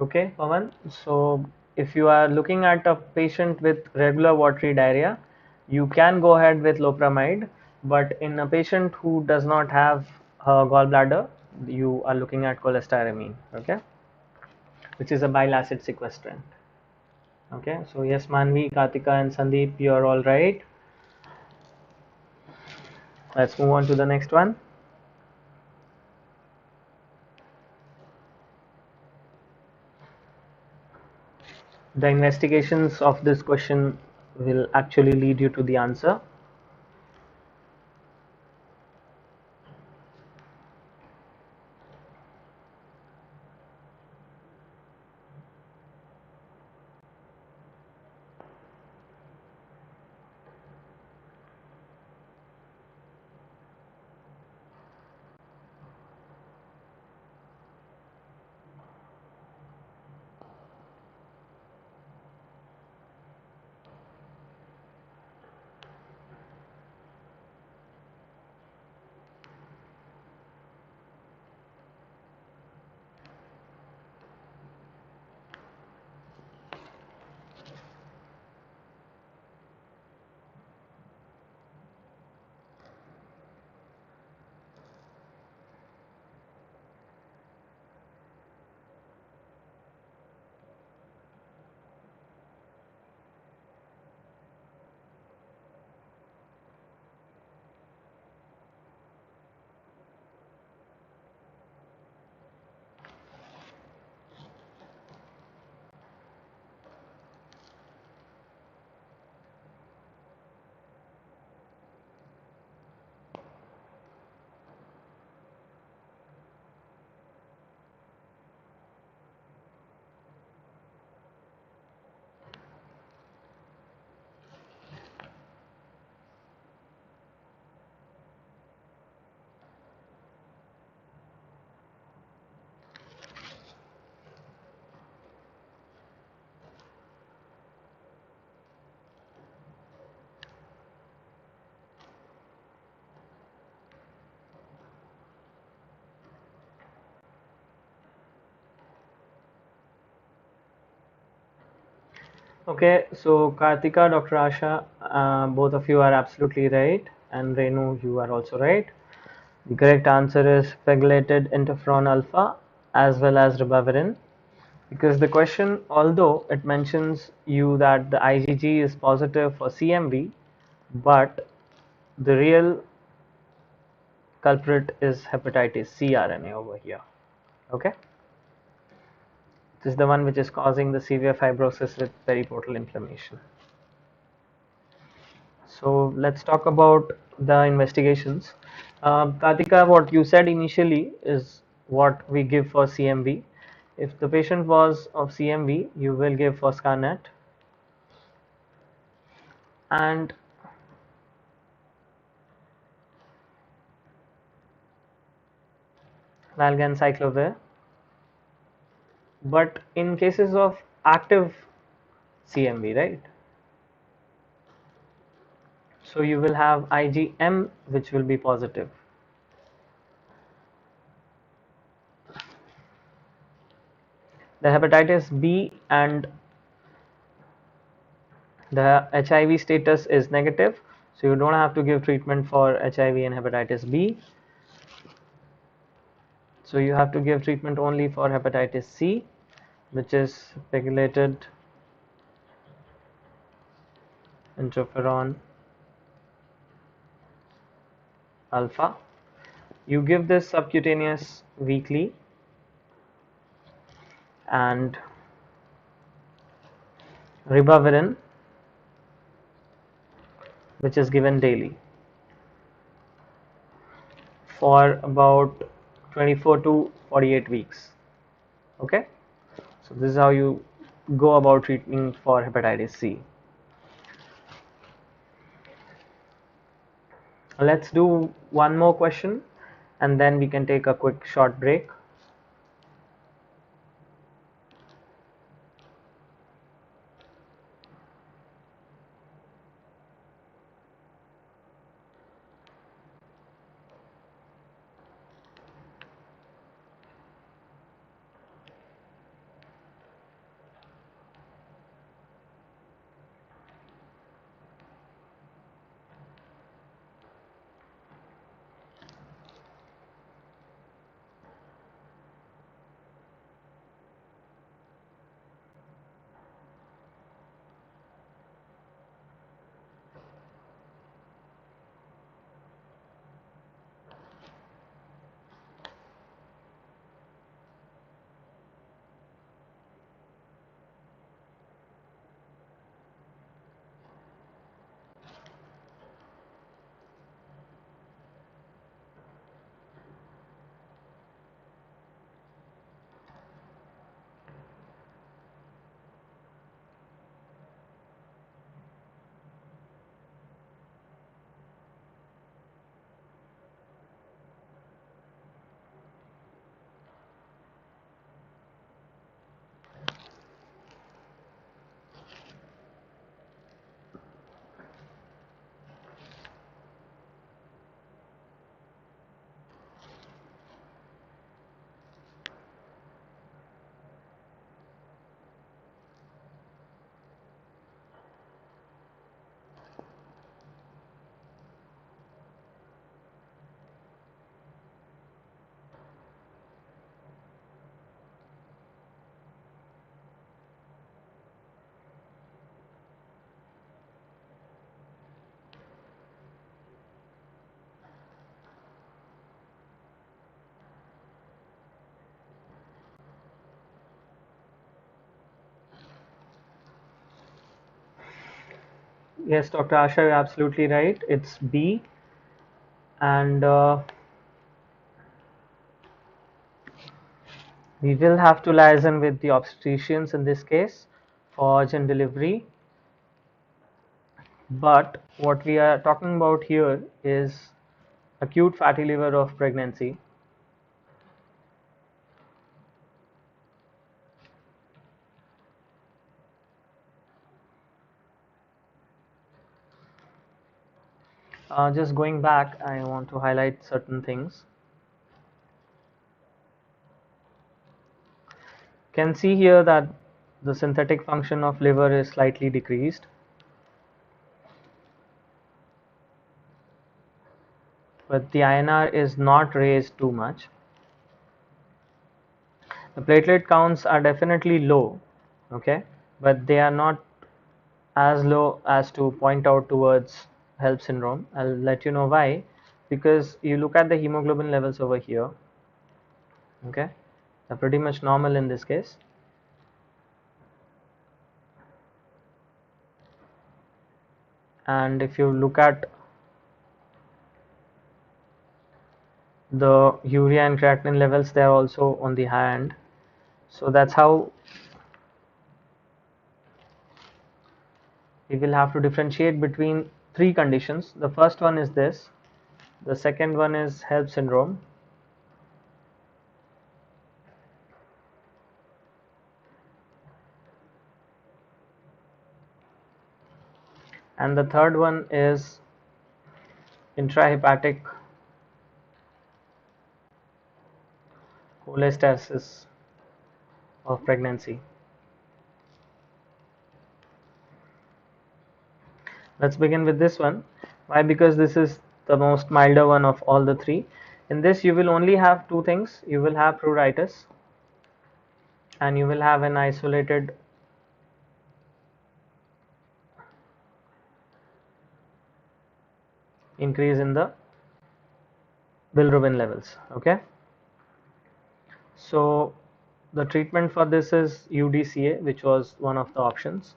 Okay, Pawan. So if you are looking at a patient with regular watery diarrhea, you can go ahead with loperamide. But in a patient who does not have a gallbladder, you are looking at cholestyramine. Okay, which is a bile acid sequestrant. Okay, so yes, Manvi, Kartika, and Sandeep, you are all right. Let's move on to the next one. The investigations of this question will actually lead you to the answer. Okay, so Kartika, Dr. Asha, both of you are absolutely right, and Renu, you are also right. The correct answer is pegylated interferon alpha as well as ribavirin, because the question, although it mentions you that the IgG is positive for CMV, but the real culprit is hepatitis C RNA over here. Okay, this is the one which is causing the severe fibrosis with periportal inflammation. So let's talk about the investigations. Kartika, what you said initially is what we give for CMV. If the patient was of CMV, you will give for Scarnet and valganciclovir. But in cases of active CMV, right? So you will have IgM, which will be positive. The hepatitis B and the HIV status is negative, so you don't have to give treatment for HIV and hepatitis B. So you have to give treatment only for hepatitis C, which is pegylated interferon alpha. You give this subcutaneous weekly and ribavirin, which is given daily for about 24 to 48 weeks. Okay, so this is how you go about treating for hepatitis C. Let's do one more question and then we can take a quick short break. Yes, Dr. Asha, you're absolutely right. It's B, and we will have to liaison with the obstetricians in this case for urgent delivery. But what we are talking about here is acute fatty liver of pregnancy. Just going back, I want to highlight certain things. Can see here that the synthetic function of liver is slightly decreased, but the INR is not raised too much. The platelet counts are definitely low, okay, but they are not as low as to point out towards HELLP syndrome. I'll let you know why. Because you look at the hemoglobin levels over here, okay, they're pretty much normal in this case. And if you look at the urea and creatinine levels, they are also on the high end. So that's how we will have to differentiate between three conditions. The first one is this, the second one is HELLP syndrome, and the third one is intrahepatic cholestasis of pregnancy. Let's begin with this one. Why? Because this is the most milder one of all the three. In this you will only have two things. You will have pruritus and you will have an isolated increase in the bilirubin levels. Okay. So the treatment for this is UDCA, which was one of the options.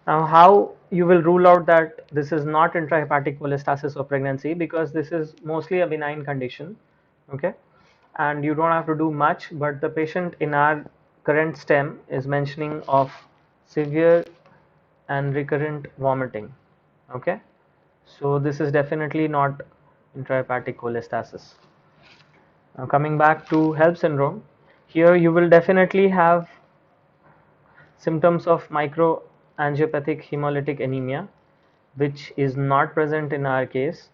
Now, how you will rule out that this is not intrahepatic cholestasis of pregnancy, because this is mostly a benign condition, okay, and you don't have to do much, but the patient in our current stem is mentioning of severe and recurrent vomiting, okay, so this is definitely not intrahepatic cholestasis. Now coming back to HELLP syndrome, here you will definitely have symptoms of microangiopathic hemolytic anemia, which is not present in our case.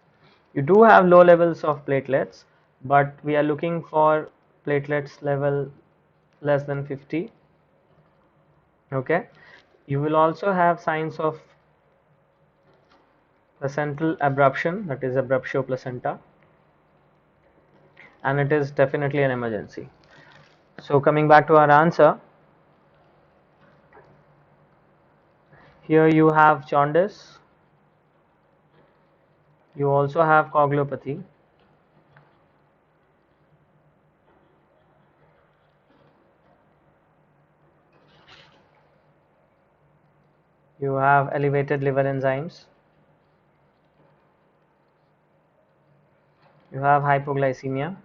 You do have low levels of platelets, but we are looking for platelets level less than 50. Okay, you will also have signs of placental abruption, that is abruptio placenta, and it is definitely an emergency. So coming back to our answer, here you have jaundice, you also have coagulopathy, you have elevated liver enzymes, you have hypoglycemia,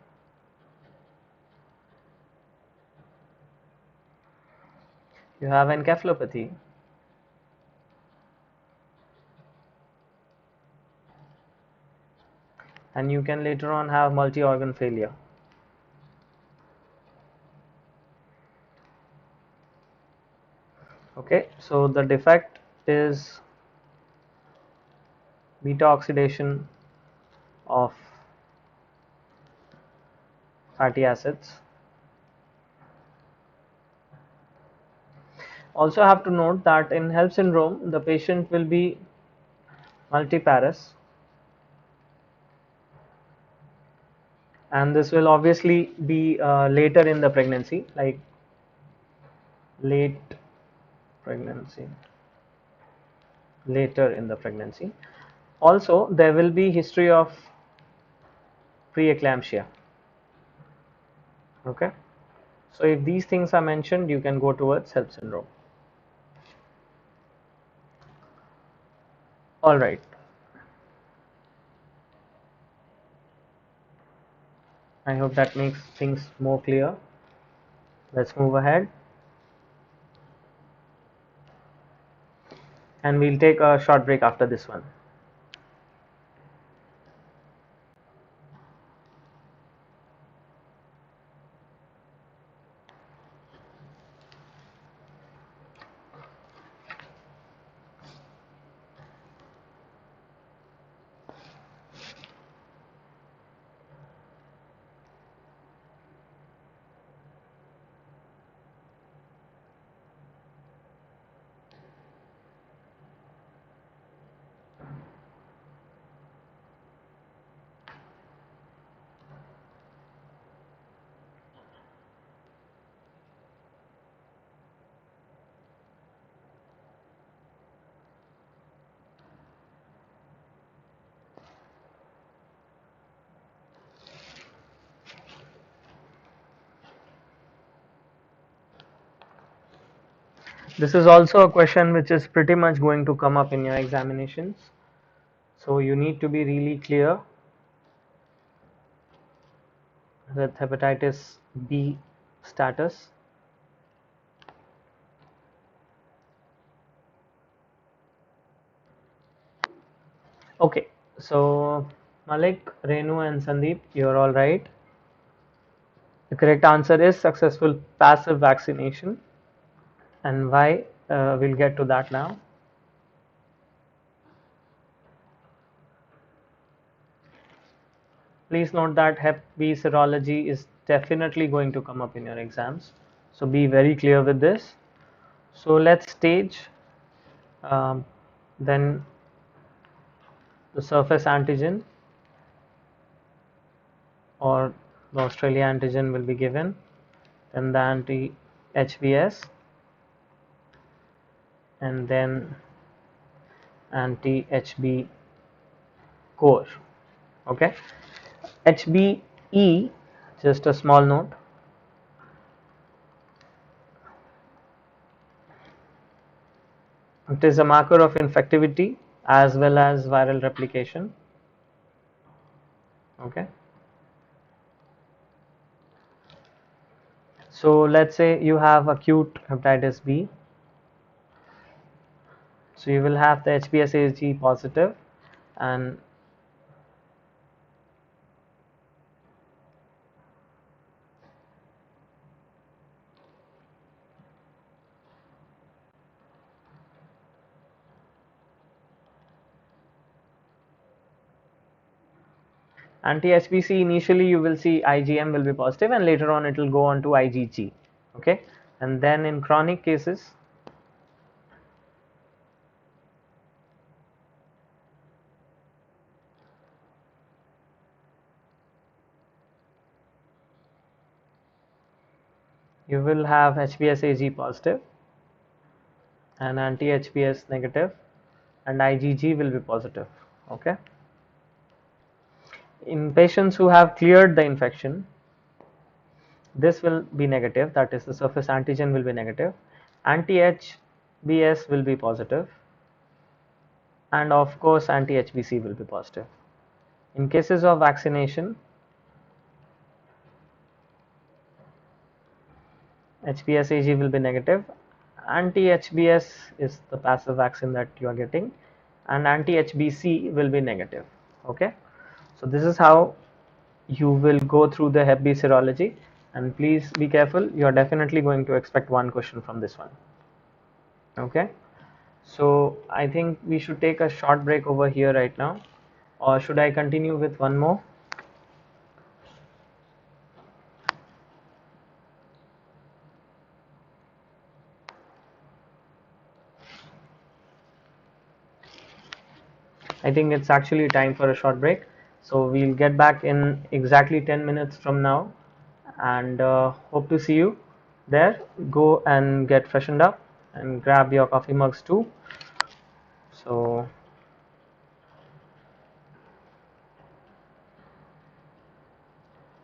you have encephalopathy, and you can later on have multi-organ failure. Okay, so the defect is beta oxidation of fatty acids. Also have to note that in HELLP syndrome, the patient will be multiparous, and this will obviously be later in the pregnancy, like late pregnancy, later in the pregnancy. Also, there will be history of preeclampsia. Okay, so if these things are mentioned, you can go towards HELLP syndrome. All right. I hope that makes things more clear. Let's move ahead and we'll take a short break after this one. This is also a question which is pretty much going to come up in your examinations. So you need to be really clear with hepatitis B status. Okay, so Malik, Renu, and Sandeep, you're all right. The correct answer is successful passive vaccination. And why? We'll get to that now. Please note that Hep B serology is definitely going to come up in your exams. So be very clear with this. So let's stage um, then the surface antigen or the Australia antigen will be given, then the anti-HBs, and then anti-HB core. Okay, HBE, just a small note, it is a marker of infectivity as well as viral replication. Okay, so let's say you have acute hepatitis B, so you will have the HBsAg positive and anti-HBC. Initially you will see IgM will be positive and later on it will go on to IgG. Okay, and then in chronic cases you will have HBsAg positive and anti-HBs negative and IgG will be positive. Okay, in patients who have cleared the infection, this will be negative, that is the surface antigen will be negative, anti-HBs will be positive, and of course anti-HBC will be positive. In cases of vaccination, HBsAg will be negative, anti-HBs is the passive vaccine that you are getting, and anti-HBC will be negative. Okay, so this is how you will go through the Hep B serology, and please be careful, you are definitely going to expect one question from this one. Okay, so I think we should take a short break over here right now, or should I continue with one more? I think it's actually time for a short break, so we'll get back in exactly 10 minutes from now, and hope to see you there. Go and get freshened up and grab your coffee mugs too. So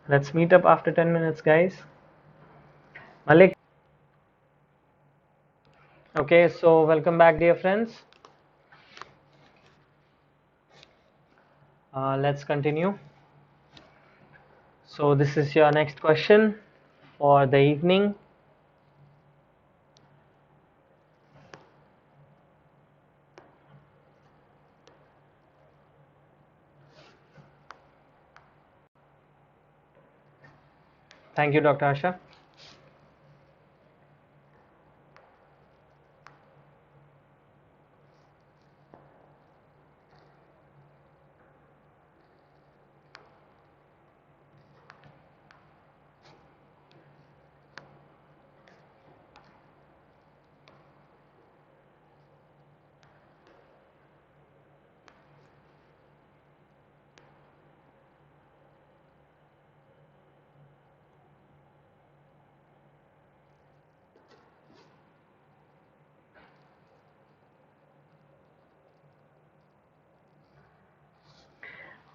let's meet up after 10 minutes, guys. Malik. Okay, so welcome back, dear friends. Let's continue. So this is your next question for the evening. Thank you, Dr. Asha.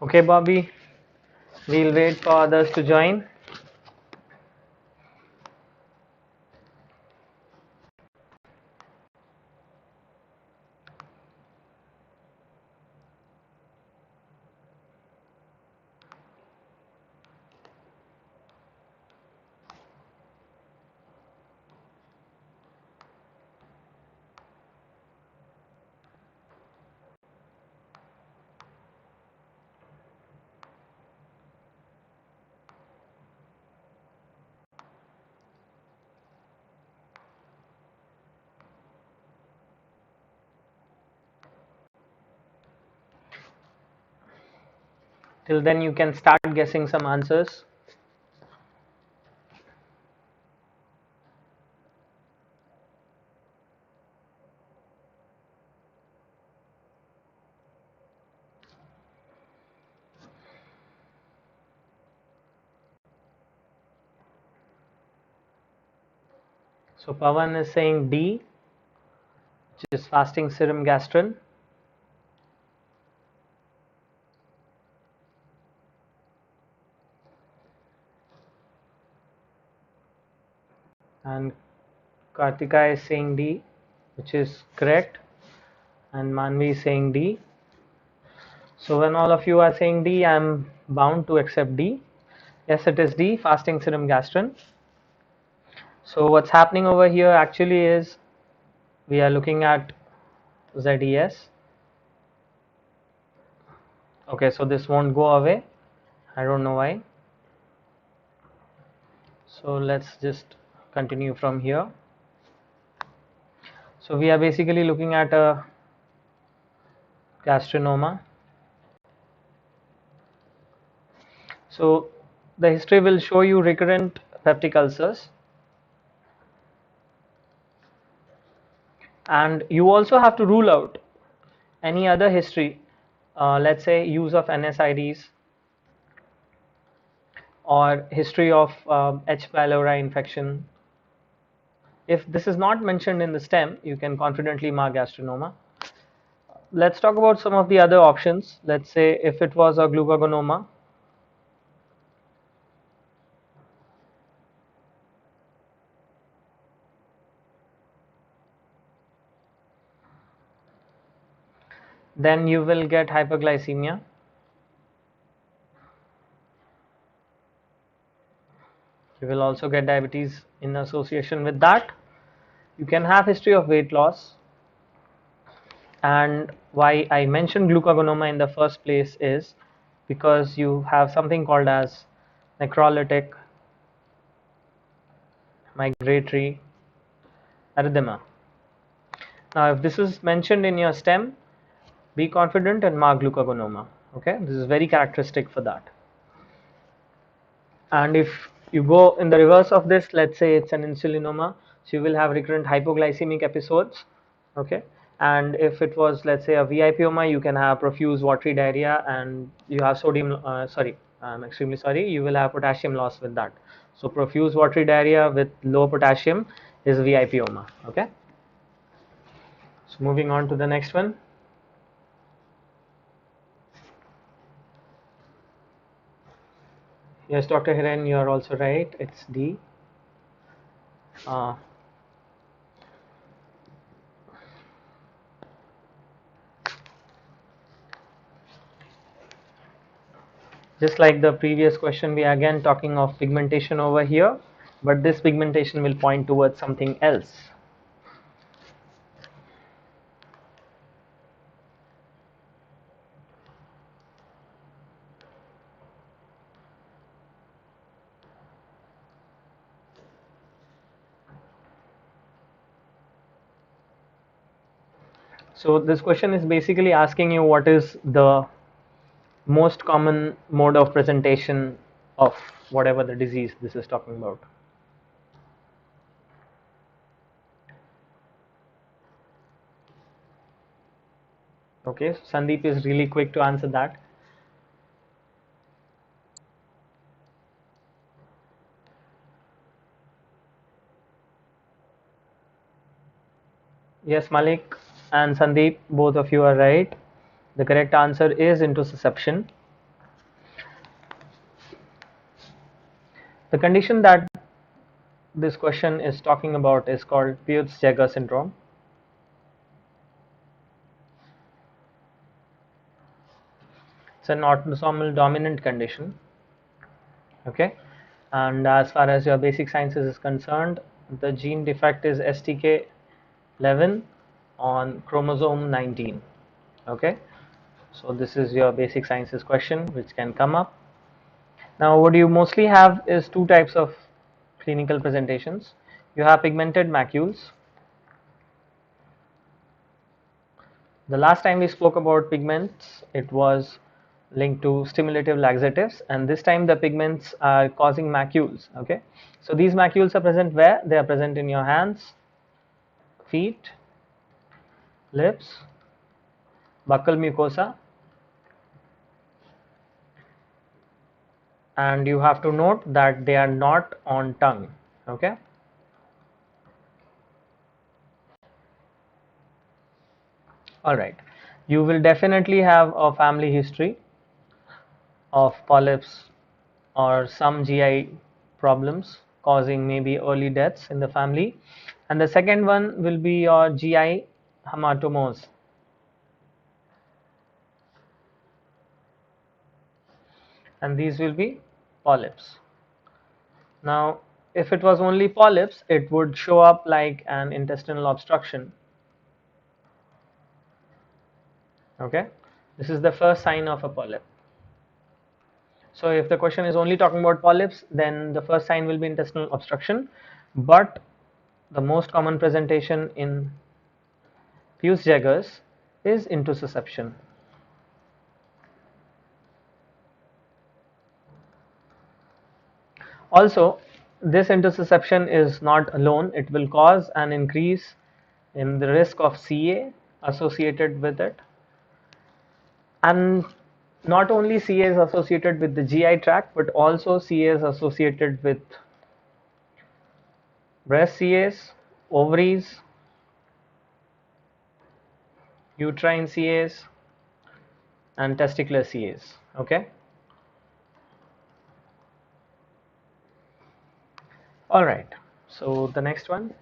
Okay, Bobby, we'll wait for others to join. Till then, you can start guessing some answers. So Pawan is saying D, which is fasting serum gastrin. And Kartika is saying D, which is correct. And Manvi is saying D. So when all of you are saying D, I'm bound to accept D. Yes, it is D, fasting serum gastrin. So what's happening over here actually is we are looking at ZES. Okay, so this won't go away. I don't know why. So let's just continue from here. So we are basically looking at a gastrinoma. So the history will show you recurrent peptic ulcers, and you also have to rule out any other history, let's say use of NSIDs or history of H. pylori infection. If this is not mentioned in the stem, you can confidently mark gastrinoma. Let's talk about some of the other options. Let's say if it was a glucagonoma, then you will get hyperglycemia. You will also get diabetes in association with that. You can have history of weight loss. And why I mentioned glucagonoma in the first place is because you have something called as necrolytic migratory erythema. Now, if this is mentioned in your stem, be confident and mark glucagonoma. Okay, this is very characteristic for that. And if you go in the reverse of this, let's say it's an insulinoma, so you will have recurrent hypoglycemic episodes. Okay, and if it was, let's say, a VIPoma, you can have profuse watery diarrhea, and you have sodium. Sorry, I'm extremely sorry. You will have potassium loss with that. So profuse watery diarrhea with low potassium is VIPoma. Okay. So moving on to the next one. Yes, Dr. Hiren, you are also right. It's D. Uh, Just like the previous question, we are again talking of pigmentation over here, but this pigmentation will point towards something else. So this question is basically asking you what is the most common mode of presentation of whatever the disease this is talking about. Okay, Sandeep is really quick to answer that. Yes, Malik and Sandeep, both of you are right. The correct answer is intussusception. The condition that this question is talking about is called Peutz-Jeghers syndrome. It's an autosomal dominant condition. Okay, and as far as your basic sciences is concerned, the gene defect is STK11 on chromosome 19. Okay, so this is your basic sciences question which can come up. Now what you mostly have is two types of clinical presentations. You have pigmented macules. The last time we spoke about pigments, it was linked to stimulative laxatives, and this time the pigments are causing macules. Okay, so these macules are present where? They are present in your hands, feet, lips, buccal mucosa, and you have to note that they are not on tongue. Okay, all right. You will definitely have a family history of polyps or some GI problems causing maybe early deaths in the family. And the second one will be your GI hematomos, and these will be polyps. Now, if it was only polyps, it would show up like an intestinal obstruction. Okay, this is the first sign of a polyp. So if the question is only talking about polyps, then the first sign will be intestinal obstruction, but the most common presentation in Peutz-Jeghers is intussusception. Also, this intussusception is not alone. It will cause an increase in the risk of CA associated with it. And not only CA is associated with the GI tract, but also CA is associated with breast CAs, ovaries, uterine CAs, and testicular CAs. Okay. All right. So the next one.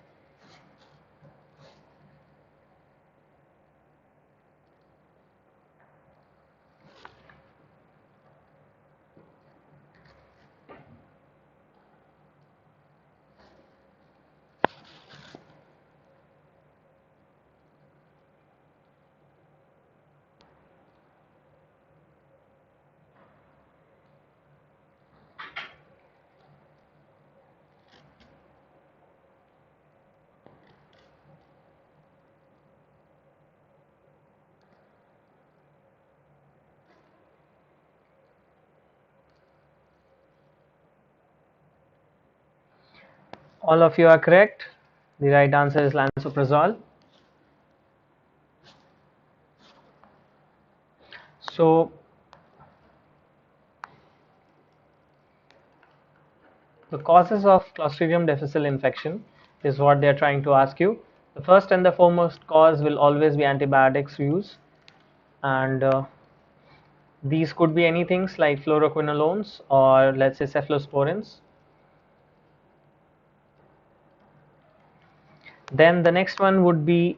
All of you are correct. The right answer is lansoprazole. So the causes of Clostridium difficile infection is what they are trying to ask you. The first and the foremost cause will always be antibiotics use, and these could be anything like fluoroquinolones or let's say cephalosporins. Then the next one would be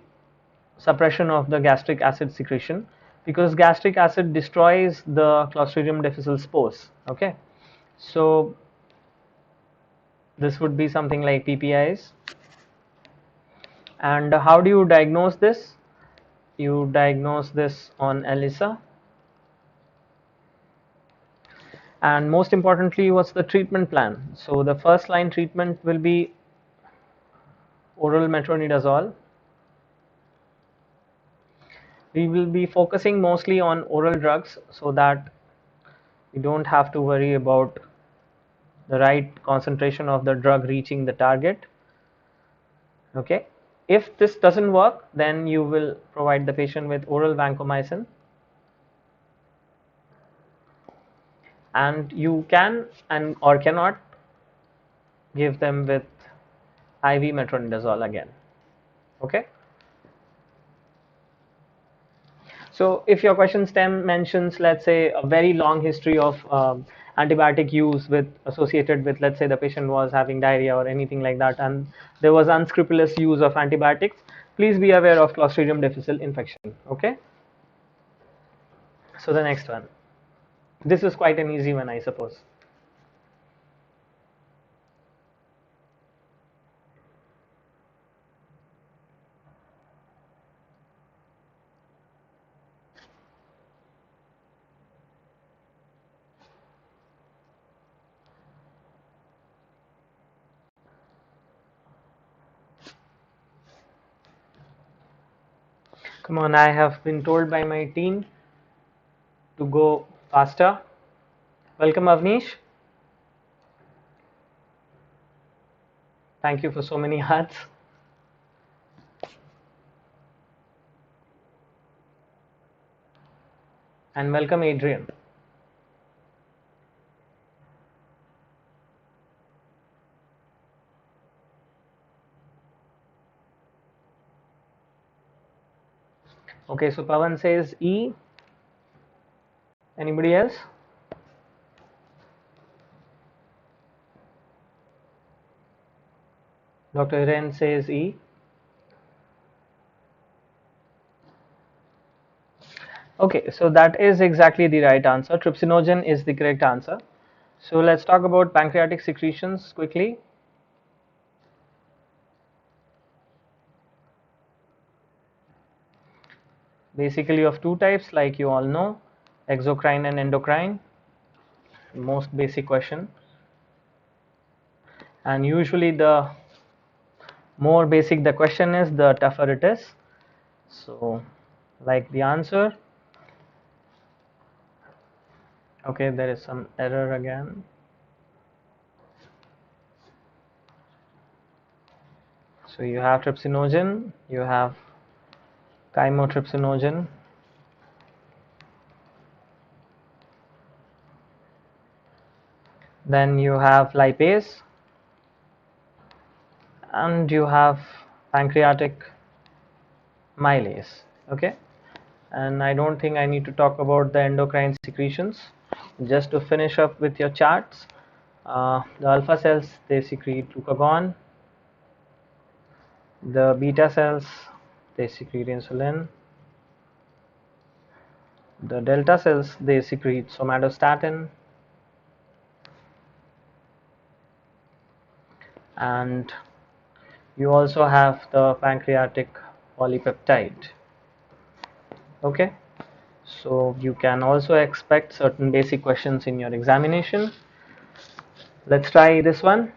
suppression of the gastric acid secretion. because gastric acid destroys the Clostridium difficile spores. Okay, so this would be something like PPIs. And how do you diagnose this? You diagnose this on ELISA. And most importantly, what's the treatment plan? So the first line treatment will be oral metronidazole. We will be focusing mostly on oral drugs so that you don't have to worry about the right concentration of the drug reaching the target. Okay, if this doesn't work, then you will provide the patient with oral vancomycin, and you can and or cannot give them with IV metronidazole again. Okay, so if your question stem mentions, let's say, a very long history of antibiotic use with associated with, let's say, the patient was having diarrhea or anything like that, and there was unscrupulous use of antibiotics, please be aware of Clostridium difficile infection. Okay, so the next one, this is quite an easy one, I suppose. Come on, I have been told by my team to go faster. Welcome, Avnish. Thank you for so many hearts. And welcome, Adrian. Okay, so Pavan says E. Anybody else? Dr. Hiren says E. Okay, so that is exactly the right answer. Trypsinogen is the correct answer. So let's talk about pancreatic secretions quickly. Basically of two types, like you all know, exocrine and endocrine. Most basic question. And usually the more basic the question is, the tougher it is. So like the answer. Okay, there is some error again. So you have trypsinogen, you have chymotrypsinogen, then you have lipase, and you have pancreatic amylase. Okay, and I don't think I need to talk about the endocrine secretions. Just to finish up with your charts, the alpha cells, they secrete glucagon, the beta cells, they secrete insulin, the delta cells, they secrete somatostatin, and you also have the pancreatic polypeptide. Okay, so you can also expect certain basic questions in your examination. Let's try this one.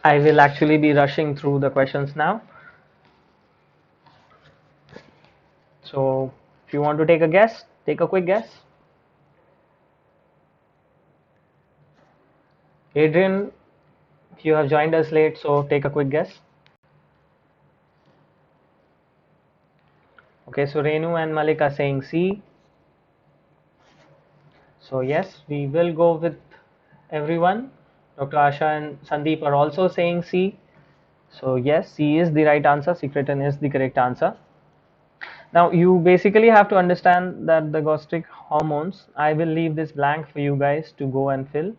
I will actually be rushing through the questions now. So If you want to take a guess, take a quick guess. Adrian, you have joined us late, so take a quick guess. Okay, so Renu and Malik are saying C. So yes, we will go with everyone. Dr. Asha and Sandeep are also saying C. So yes, C is the right answer. Secretin is the correct answer. Now you basically have to understand that the gastric hormones, I will leave this blank for you guys to go and fill,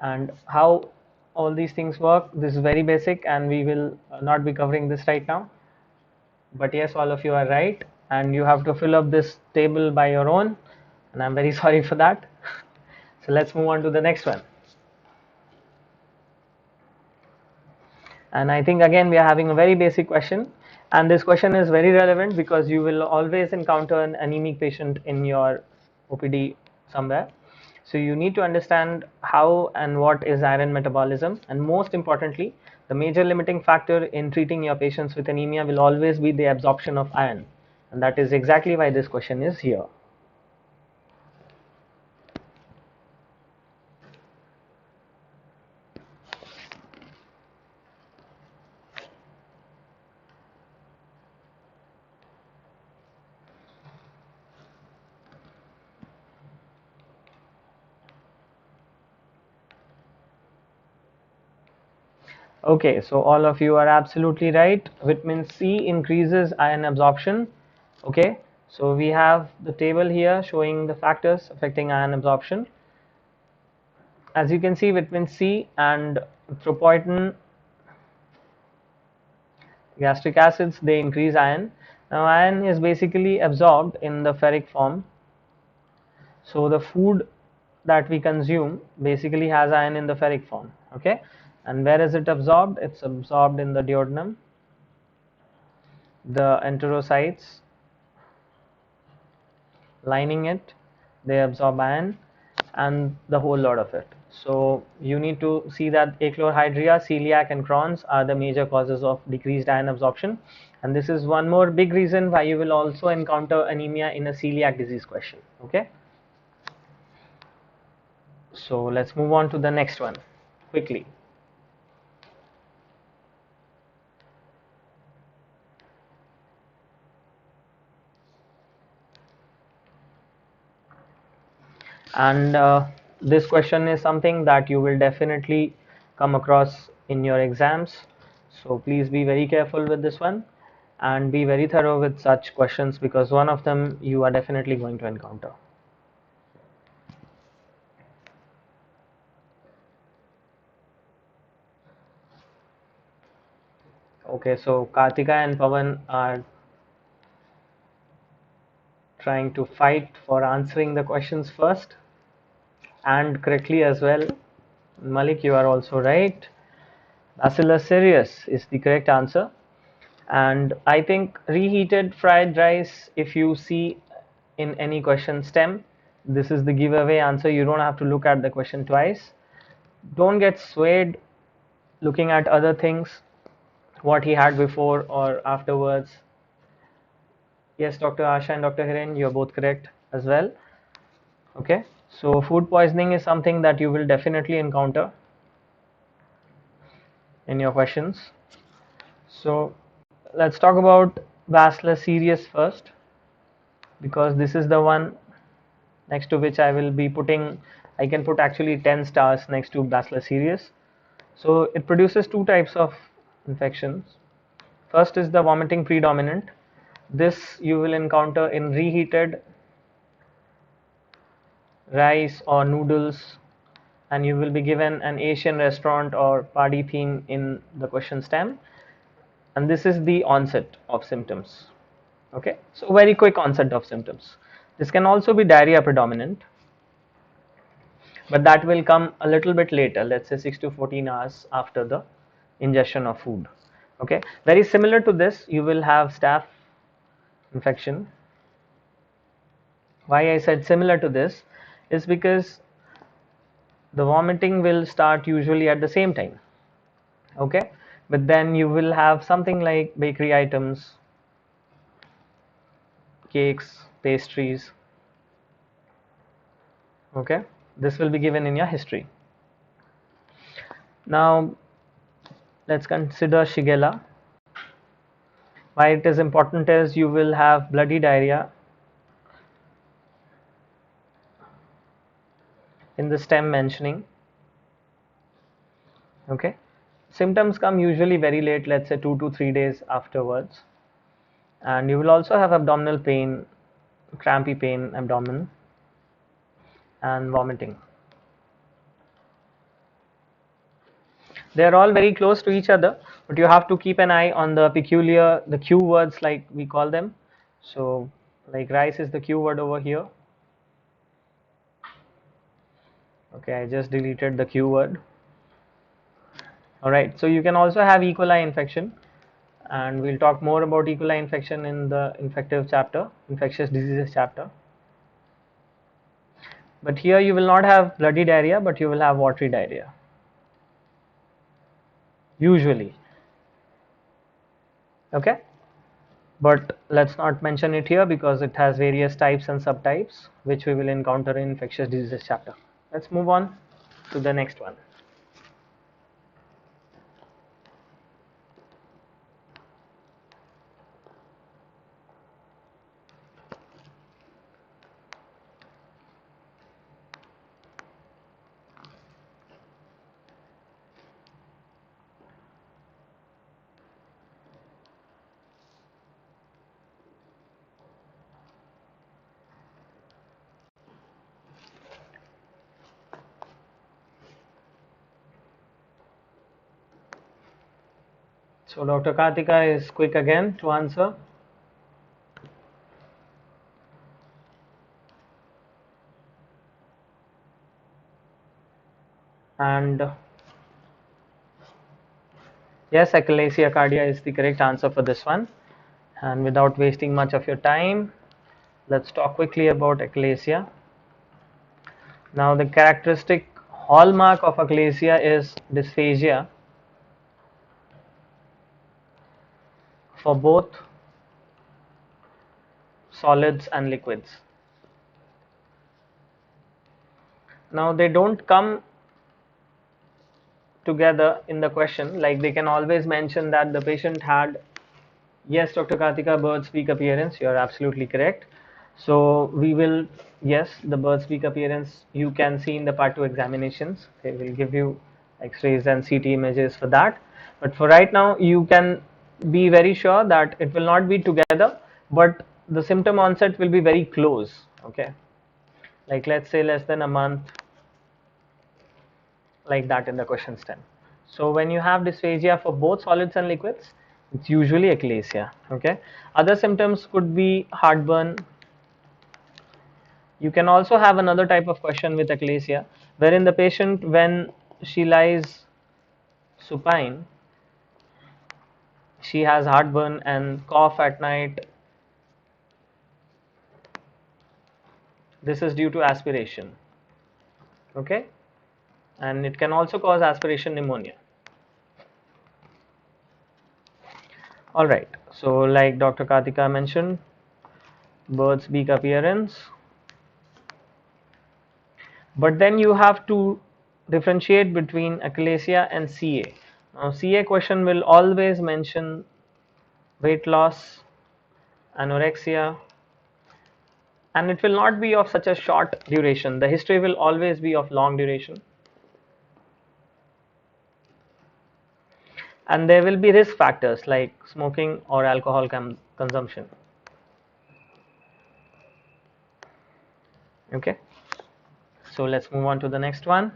and how all these things work. This is very basic and we will not be covering this right now. But yes, all of you are right, and you have to fill up this table by your own, and I'm very sorry for that. So let's move on to the next one. And I think again we are having a very basic question, and this question is very relevant because you will always encounter an anemic patient in your OPD somewhere. So you need to understand how and what is iron metabolism, and most importantly, the major limiting factor in treating your patients with anemia will always be the absorption of iron, and that is exactly why this question is here. Okay, so all of you are absolutely right. Vitamin C increases iron absorption. Okay, so we have the table here showing the factors affecting iron absorption. As you can see, vitamin C and propoitin, gastric acids, they increase iron. Now iron is basically absorbed in the ferric form. So the food that we consume basically has iron in the ferric form. Okay, and where is it absorbed? It's absorbed in the duodenum, the enterocytes lining it, they absorb iron, and the whole lot of it. So you need to see that achlorhydria, celiac and Crohn's are the major causes of decreased iron absorption, and this is one more big reason why you will also encounter anemia in a celiac disease question. Okay, so let's move on to the next one quickly. And this question is something that you will definitely come across in your exams, so please be very careful with this one and be very thorough with such questions, because one of them you are definitely going to encounter. Okay, so Kartika and Pavan are trying to fight for answering the questions first and correctly as well. Malik, you are also right. Bacillus cereus is the correct answer. And I think reheated fried rice, if you see in any question stem, this is the giveaway answer. You don't have to look at the question twice. Don't get swayed looking at other things, what he had before or afterwards. Yes, Dr. Asha and Dr. Hiren, you're both correct as well. Okay, so food poisoning is something that you will definitely encounter in your questions. So let's talk about Bacillus cereus first, because this is the one next to which I will be putting, I can put actually 10 stars next to Bacillus cereus. So it produces two types of infections. First is the vomiting predominant. This you will encounter in reheated rice or noodles, and you will be given an Asian restaurant or party theme in the question stem, and this is the onset of symptoms. Okay, so very quick onset of symptoms. This can also be diarrhea predominant, but that will come a little bit later, let's say 6 to 14 hours after the ingestion of food. Okay, very similar to this, you will have staph infection. Why I said similar to this is because the vomiting will start usually at the same time. Okay, but then you will have something like bakery items, cakes, pastries. Okay, this will be given in your history. Now let's consider Shigella. Why it is important is you will have bloody diarrhea in the stem mentioning. Okay, symptoms come usually very late, let's say 2 to 3 days afterwards, and you will also have abdominal pain, crampy pain, abdomen, and vomiting. They are all very close to each other, but you have to keep an eye on the Q words, like we call them. So like rice is the Q word over here. Okay, I just deleted the Q word. All right, so you can also have E. coli infection, and we'll talk more about E. coli infection in the infectious diseases chapter. But here you will not have bloody diarrhea, but you will have watery diarrhea usually. Okay, but let's not mention it here because it has various types and subtypes which we will encounter in infectious diseases chapter. Let's move on to the next one. So Dr. Kartika is quick again to answer. And yes, achalasia cardia is the correct answer for this one. And without wasting much of your time, let's talk quickly about achalasia. Now, the characteristic hallmark of achalasia is dysphagia for both solids and liquids. Now, they don't come together in the question, like they can always mention that the patient had, yes, Dr. Kartika, bird's beak appearance, you are absolutely correct. So we will, yes, the bird's beak appearance you can see in the part 2 examinations. They will give you x-rays and CT images for that. But for right now, you can be very sure that it will not be together, but the symptom onset will be very close. Okay, like let's say less than a month, like that in the question stem. So when you have dysphagia for both solids and liquids, it's usually achalasia. Okay, other symptoms could be heartburn. You can also have another type of question with achalasia, wherein the patient, when she lies supine, she has heartburn and cough at night. This is due to aspiration. Okay, and it can also cause aspiration pneumonia. All right, so like Dr. Kartika mentioned, bird's beak appearance, but then you have to differentiate between achalasia and CA. Now, CA question will always mention weight loss, anorexia, and it will not be of such a short duration. The history will always be of long duration, and there will be risk factors like smoking or alcohol consumption. Okay, so let's move on to the next one.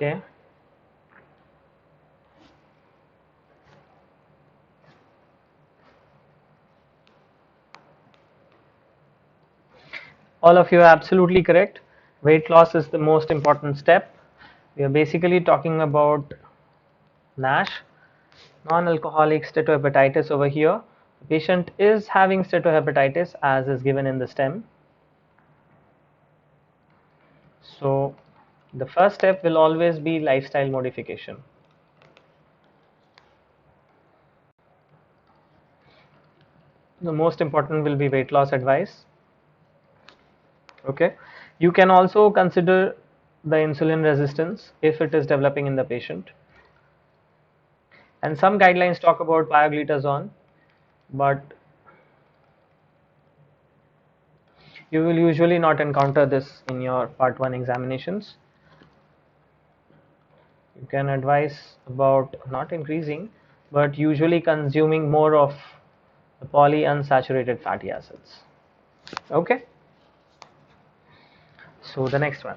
Okay. All of you are absolutely correct. Weight loss is the most important step. We are basically talking about NASH, non-alcoholic steatohepatitis over here. The patient is having steatohepatitis as is given in the stem. So the first step will always be lifestyle modification. The most important will be weight loss advice. Okay. You can also consider the insulin resistance if it is developing in the patient. And some guidelines talk about pioglitazone, but you will usually not encounter this in your part 1 examinations. You can advise about not increasing, but usually consuming more of the polyunsaturated fatty acids. Okay, so the next one.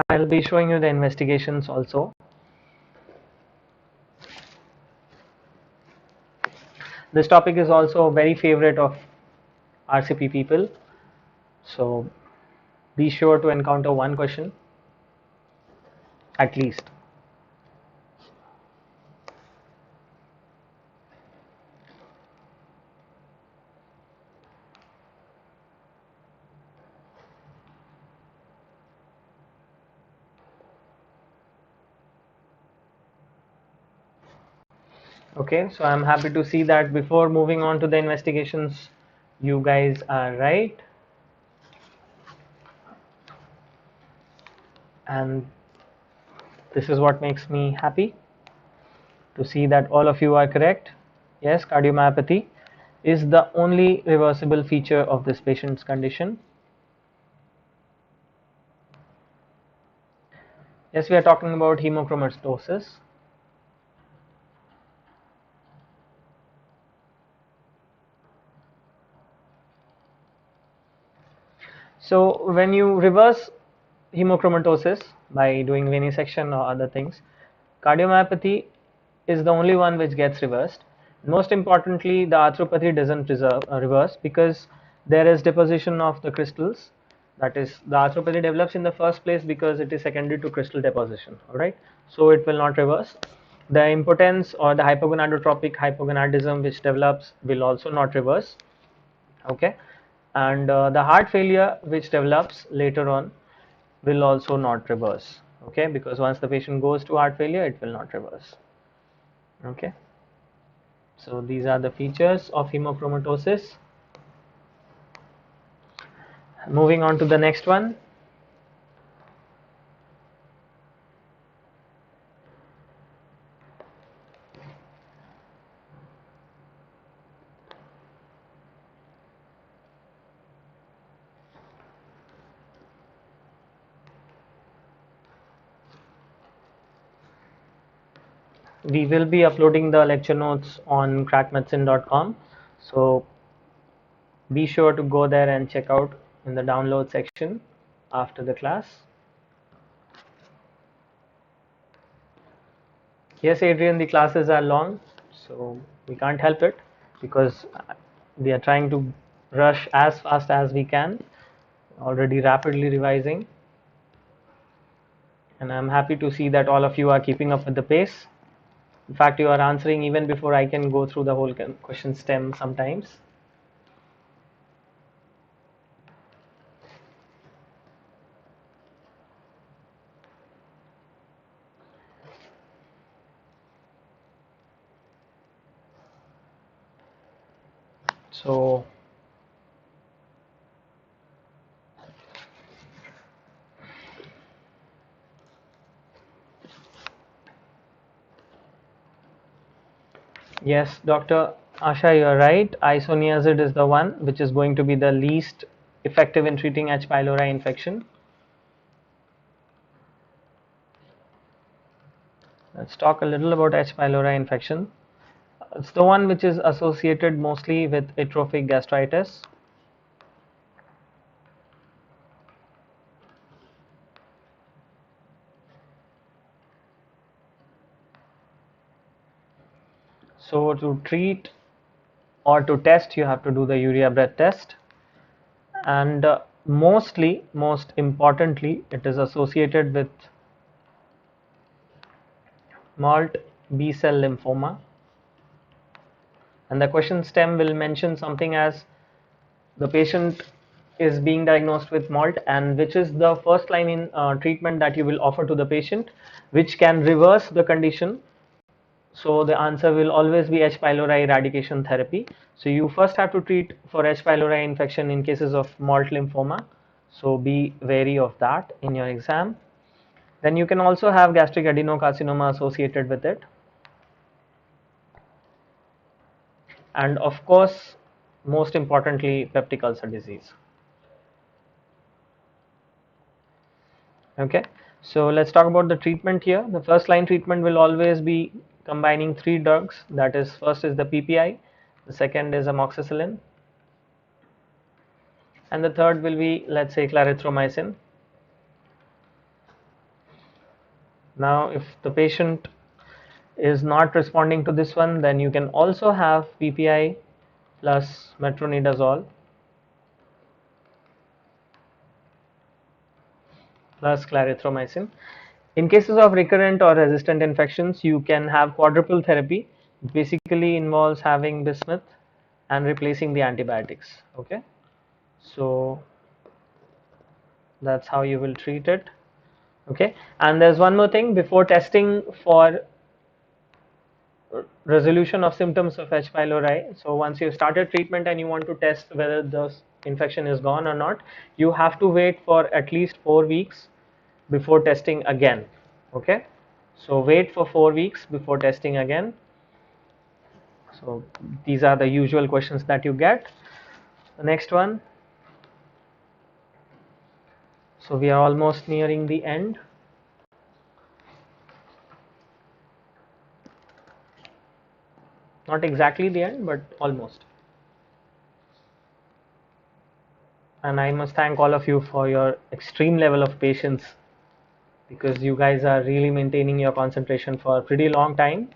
I'll be showing you the investigations also. This topic is also a very favorite of RCP people, so be sure to encounter one question at least. Okay, so I'm happy to see that before moving on to the investigations, you guys are right, and this is what makes me happy to see that all of you are correct. Yes, cardiomyopathy is the only reversible feature of this patient's condition. Yes, we are talking about hemochromatosis. So when you reverse hemochromatosis by doing venesection or other things, cardiomyopathy is the only one which gets reversed. Most importantly, the arthropathy doesn't reverse because there is deposition of the crystals. That is, the arthropathy develops in the first place because it is secondary to crystal deposition. All right, so it will not reverse. The impotence or the hypogonadotropic hypogonadism which develops will also not reverse. Okay, and the heart failure which develops later on will also not reverse. Okay, because once the patient goes to heart failure, it will not reverse. Okay, so these are the features of hemochromatosis. Moving on to the next one. We will be uploading the lecture notes on crackmedicine.com, so be sure to go there and check out in the download section after the class. Yes, Adrian, the classes are long, so we can't help it because we are trying to rush as fast as we can, already rapidly revising, and I'm happy to see that all of you are keeping up with the pace. In fact, you are answering even before I can go through the whole question stem sometimes. So yes, Dr. Asha, you are right. Isoniazid is the one which is going to be the least effective in treating H. pylori infection. Let's talk a little about H. pylori infection. It's the one which is associated mostly with atrophic gastritis. So to treat or to test, you have to do the urea breath test, and most importantly, it is associated with malt B cell lymphoma. And the question stem will mention something as the patient is being diagnosed with malt, and which is the first line in treatment that you will offer to the patient, which can reverse the condition. So the answer will always be H. pylori eradication therapy. So you first have to treat for H. pylori infection in cases of malt lymphoma. So be wary of that in your exam. Then you can also have gastric adenocarcinoma associated with it. And of course, most importantly, peptic ulcer disease. Okay, so let's talk about the treatment here. The first line treatment will always be combining three drugs. That is, first is the PPI, the second is amoxicillin, and the third will be, let's say, clarithromycin. Now if the patient is not responding to this one, then you can also have PPI plus metronidazole plus clarithromycin. In cases of recurrent or resistant infections, you can have quadruple therapy. It basically involves having bismuth and replacing the antibiotics. Okay, so that's how you will treat it. Okay, and there's one more thing before testing for resolution of symptoms of H. pylori. So once you've started treatment and you want to test whether the infection is gone or not, you have to wait for at least 4 weeks before testing again. Okay, so wait for 4 weeks before testing again. So these are the usual questions that you get. The next one. So we are almost nearing the end. Not exactly the end, but almost. And I must thank all of you for your extreme level of patience, because you guys are really maintaining your concentration for a pretty long time,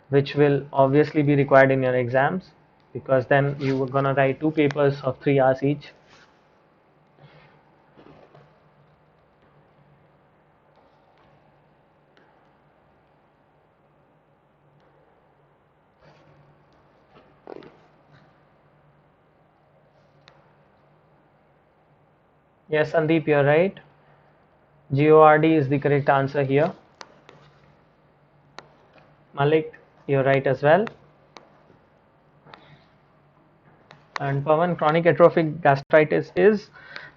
which will obviously be required in your exams, because then you are gonna write 2 papers of 3 hours each. Yes, Sandeep, you're right. GORD is the correct answer here. Malik, you're right as well. And Pawan, chronic atrophic gastritis is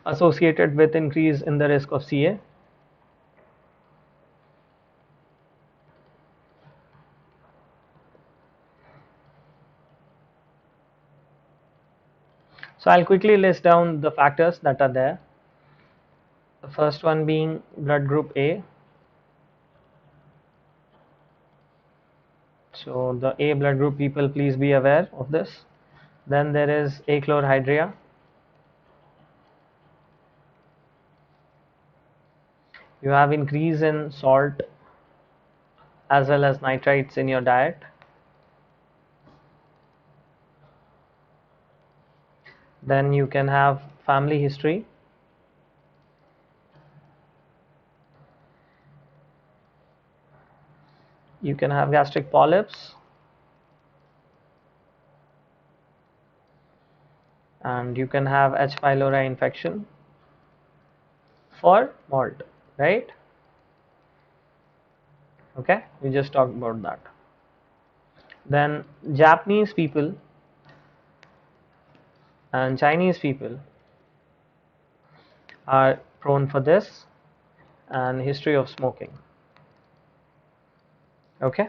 associated with increase in the risk of CA. So I'll quickly list down the factors that are there. The first one being blood group A. So the A blood group people, please be aware of this. Then there is achlorhydria. You have increase in salt as well as nitrites in your diet. Then you can have family history. You can have gastric polyps, and you can have H. pylori infection for malt, right? Okay, we just talked about that. Then Japanese people and Chinese people are prone for this, and history of smoking. Okay.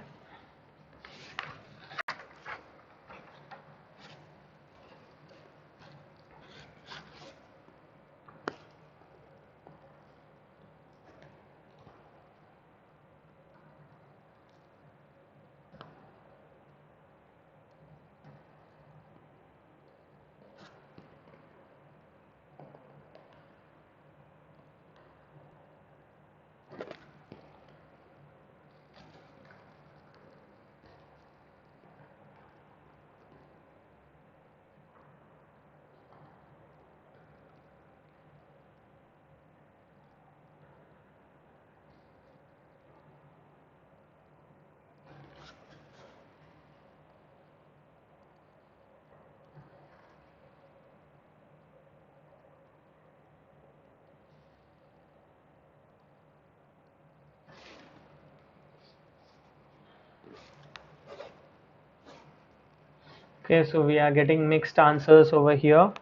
Okay, so we are getting mixed answers over here.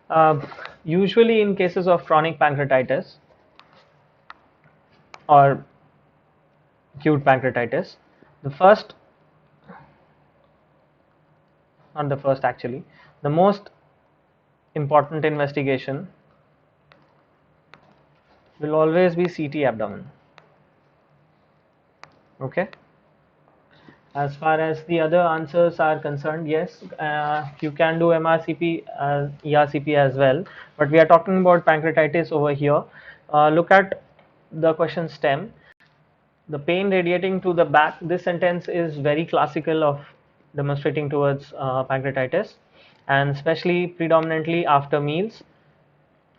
Uh, Usually in cases of chronic pancreatitis or acute pancreatitis, the first, not the first actually, the most important investigation will always be CT abdomen. Okay. As far as the other answers are concerned, yes, you can do MRCP, ERCP as well, but we are talking about pancreatitis over here. Look at the question stem. The pain radiating to the back. This sentence is very classical of demonstrating towards pancreatitis, and especially predominantly after meals.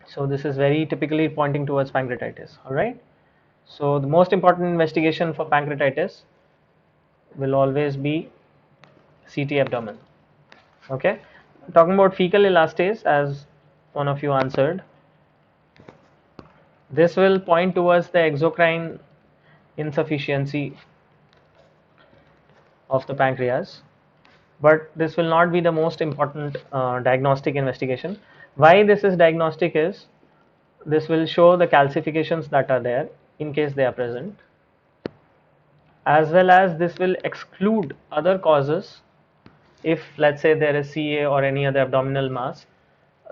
So this is very typically pointing towards pancreatitis. All right. So the most important investigation for pancreatitis will always be CT abdomen. Okay. Talking about fecal elastase, as one of you answered, this will point towards the exocrine insufficiency of the pancreas, but this will not be the most important diagnostic investigation. Why this is diagnostic is this will show the calcifications that are there in case they are present, as well as this will exclude other causes if, let's say, there is CA or any other abdominal mass.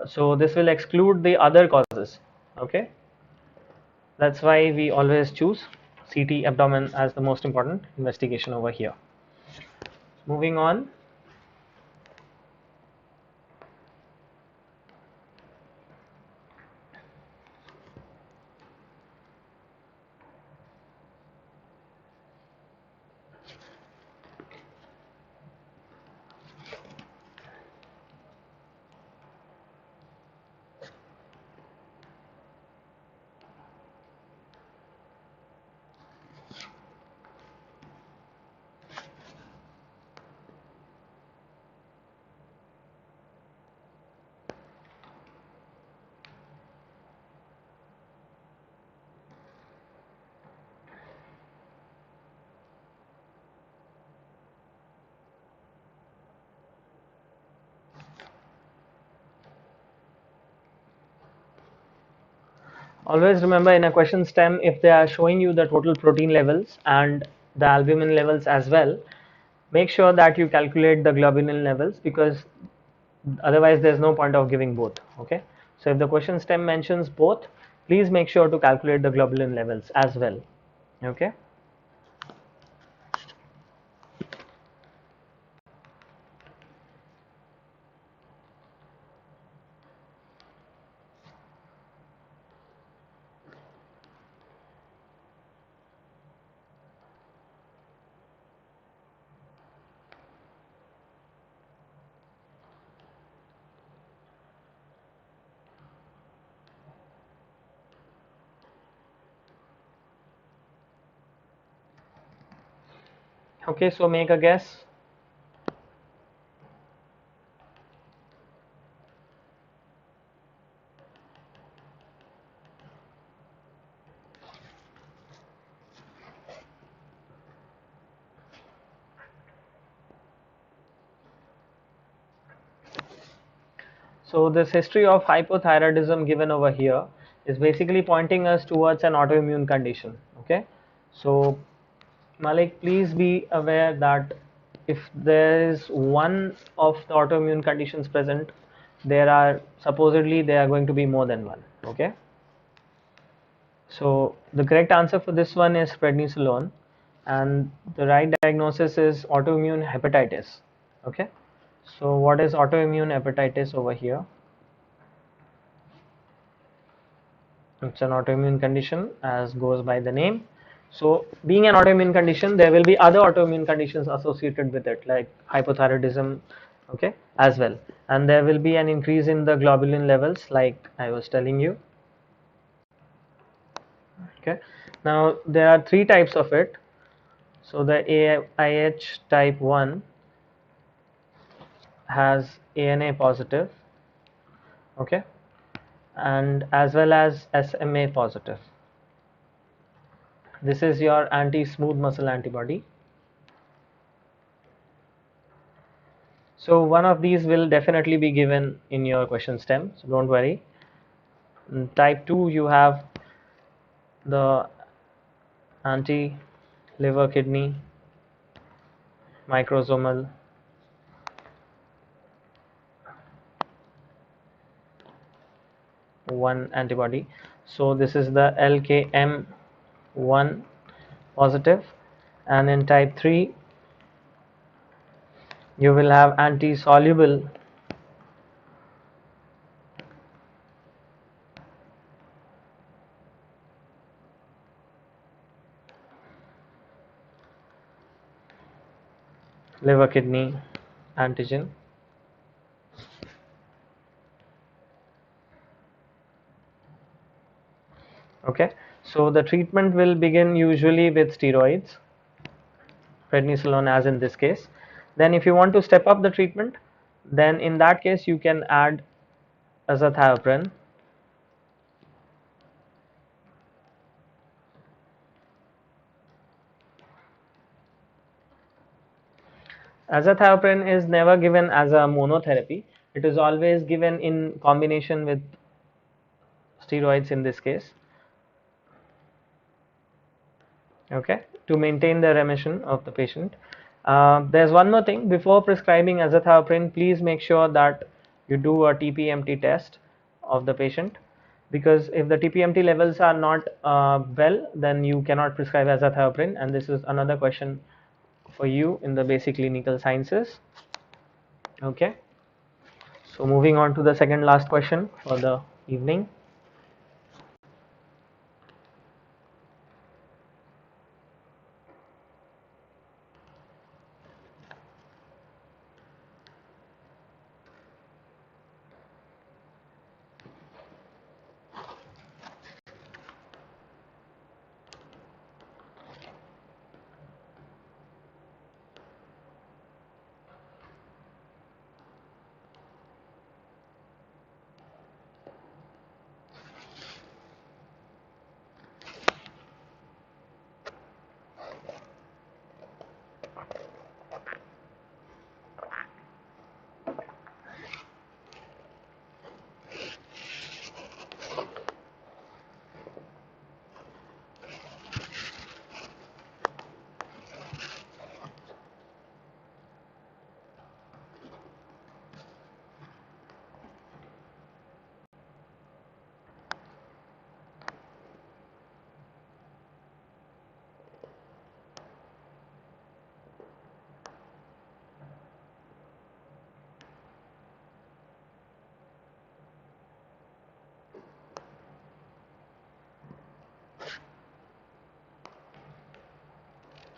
So this will exclude the other causes. Okay, that's why we always choose CT abdomen as the most important investigation over here. Moving on. Always remember, in a question stem, if they are showing you the total protein levels and the albumin levels as well, make sure that you calculate the globulin levels, because otherwise there's no point of giving both. Okay, so if the question stem mentions both, please make sure to calculate the globulin levels as well. Okay. Okay, so make a guess. So this history of hypothyroidism given over here is basically pointing us towards an autoimmune condition. Okay, so Malik, please be aware that if there is one of the autoimmune conditions present, there are supposedly there are going to be more than one. Okay, so the correct answer for this one is prednisolone, and the right diagnosis is autoimmune hepatitis. Okay, so what is autoimmune hepatitis over here? It's an autoimmune condition as goes by the name. So being an autoimmune condition, there will be other autoimmune conditions associated with it, like hypothyroidism, okay, as well. And there will be an increase in the globulin levels, like I was telling you. Okay. Now there are three types of it. So the AIH type 1 has ANA positive, okay, and as well as SMA positive. This is your anti-smooth muscle antibody. So one of these will definitely be given in your question stem, so don't worry. In type 2 you have the anti-liver kidney microsomal 1 antibody. So this is the LKM1 positive, and in type 3 you will have anti-soluble liver kidney antigen. Okay, so the treatment will begin usually with steroids, prednisolone as in this case. Then if you want to step up the treatment, then in that case you can add azathioprine. Azathioprine is never given as a monotherapy. It is always given in combination with steroids in this case. Okay, to maintain the remission of the patient. There's one more thing: before prescribing azathioprine, please make sure that you do a TPMT test of the patient, because if the TPMT levels are not well, then you cannot prescribe azathioprine, and this is another question for you in the basic clinical sciences. Okay, so moving on to the second last question for the evening.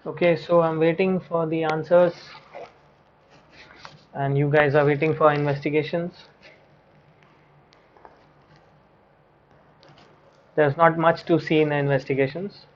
Okay, so I'm waiting for the answers, and you guys are waiting for investigations. There's not much to see in the investigations.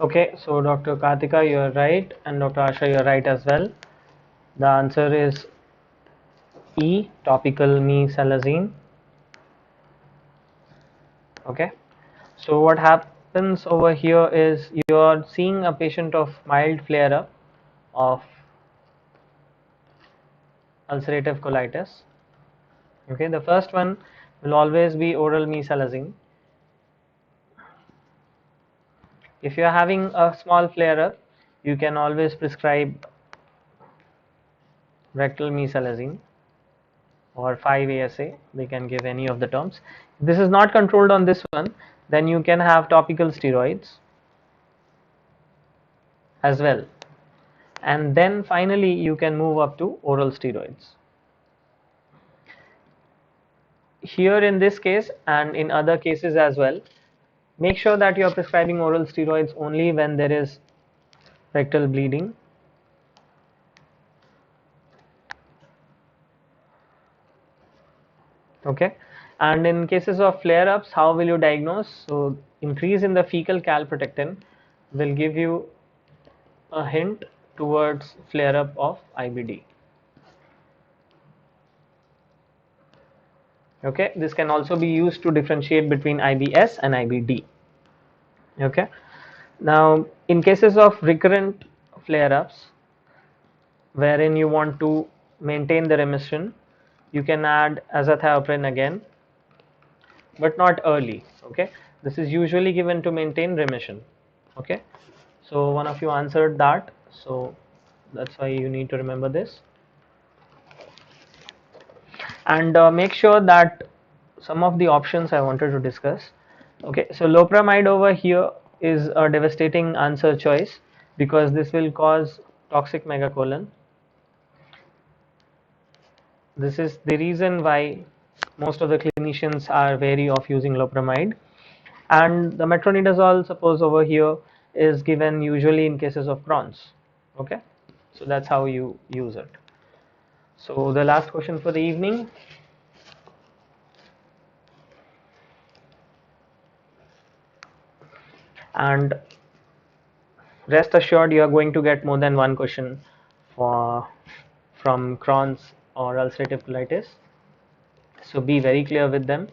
Okay, so Dr. Kartika, you are right, and Dr. Asha, you are right as well. The answer is E, topical mesalazine. Okay, so what happens over here is you are seeing a patient of mild flare up of ulcerative colitis. Okay, the first one will always be oral mesalazine. If you are having a small flare up, you can always prescribe rectal mesalazine or 5-ASA. They can give any of the terms. If this is not controlled on this one, then you can have topical steroids. as well. And then finally you can move up to oral steroids. Here in this case and in other cases as well, make sure that you are prescribing oral steroids only when there is rectal bleeding. Okay, and in cases of flare-ups, how will you diagnose? So increase in the fecal calprotectin will give you a hint towards flare-up of IBD. Okay, this can also be used to differentiate between IBS and IBD. Okay, now in cases of recurrent flare-ups wherein you want to maintain the remission, you can add azathioprine again, but not early. Okay, this is usually given to maintain remission. Okay, so one of you answered that, so that's why you need to remember this. And make sure that some of the options I wanted to discuss. Okay, so loperamide over here is a devastating answer choice because this will cause toxic megacolon. This is the reason why most of the clinicians are wary of using loperamide. And the metronidazole, suppose over here, is given usually in cases of Crohn's. Okay, so that's how you use it. So the last question for the evening. And rest assured you are going to get more than one question for from Crohn's or ulcerative colitis, so be very clear with them.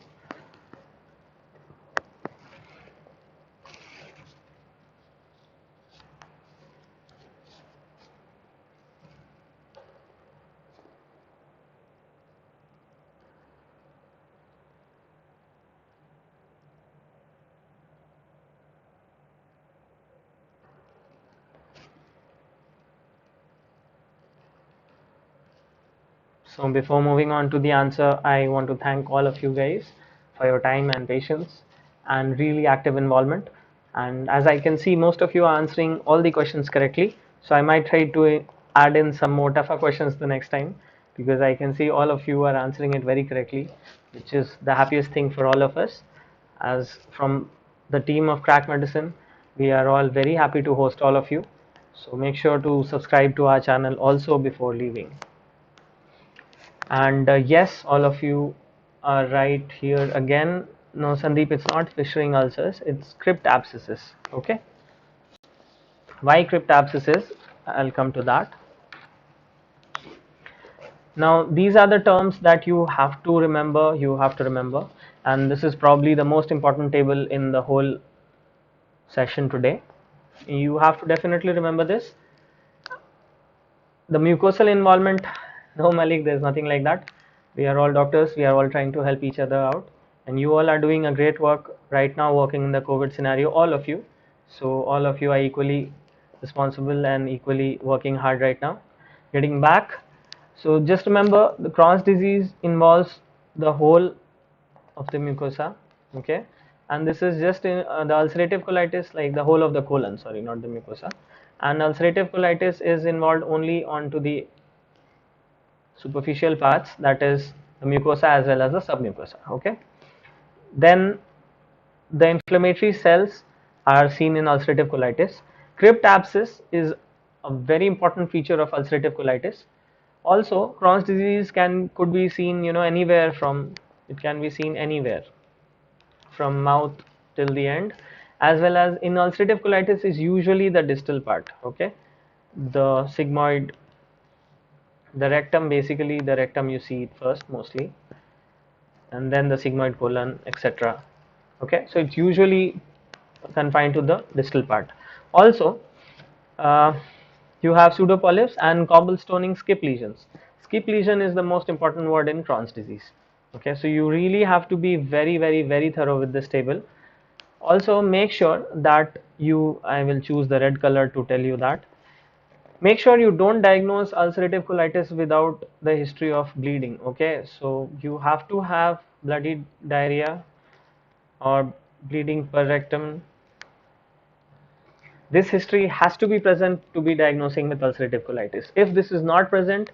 So before moving on to the answer, I want to thank all of you guys for your time and patience and really active involvement. And as I can see, most of you are answering all the questions correctly. So I might try to add in some more tougher questions the next time, because I can see all of you are answering it very correctly, which is the happiest thing for all of us. As from the team of Crack Medicine, we are all very happy to host all of you. So make sure to subscribe to our channel also before leaving. And yes, all of you are right here again. No, Sandeep, it's not fissure ulcers, it's crypt abscesses. Okay, why crypt abscesses? I'll come to that. Now these are the terms that you have to remember, and this is probably the most important table in the whole session today. You have to definitely remember this. The mucosal involvement, no Malik, there's nothing like that. We are all doctors, we are all trying to help each other out, and you all are doing a great work right now working in the COVID scenario, all of you. So all of you are equally responsible and equally working hard right now. Getting back, so just remember the Crohn's disease involves the whole of the mucosa. Okay, and this is just in the ulcerative colitis, like the whole of the colon, sorry, not the mucosa. And ulcerative colitis is involved only onto the superficial parts, that is the mucosa as well as the submucosa. Okay, then the inflammatory cells are seen in ulcerative colitis. Crypt abscess is a very important feature of ulcerative colitis. Also Crohn's disease could be seen, anywhere from, it can be seen anywhere from mouth till the end, as well as in ulcerative colitis is usually the distal part. Okay, the sigmoid, the rectum, basically the rectum you see it first mostly, and then the sigmoid colon, etc. Okay, so it's usually confined to the distal part. Also uh, you have pseudopolyps and cobblestoning skip lesions. Skip lesion is the most important word in Crohn's disease. Okay, so you really have to be very, very, very thorough with this table. Also make sure that I will choose the red color to tell you that, make sure you don't diagnose ulcerative colitis without the history of bleeding. Okay, so you have to have bloody diarrhea or bleeding per rectum This history has to be present to be diagnosing with ulcerative colitis. If this is not present,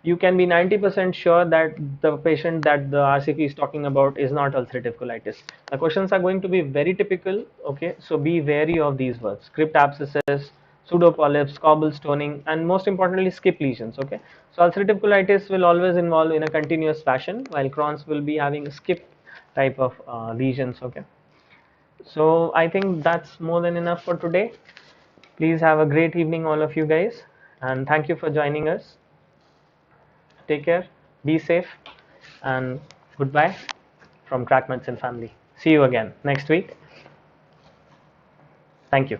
you can be 90% sure that the patient that the RCP is talking about is not ulcerative colitis. The questions are going to be very typical, okay? So be wary of these words: crypt abscesses, pseudopolyps, cobblestoning, and most importantly, skip lesions, okay? So ulcerative colitis will always involve in a continuous fashion, while Crohn's will be having skip type of lesions, okay? So I think that's more than enough for today. Please have a great evening, all of you guys, and thank you for joining us. Take care, be safe, and goodbye from Crack Medicine family. See you again next week. Thank you.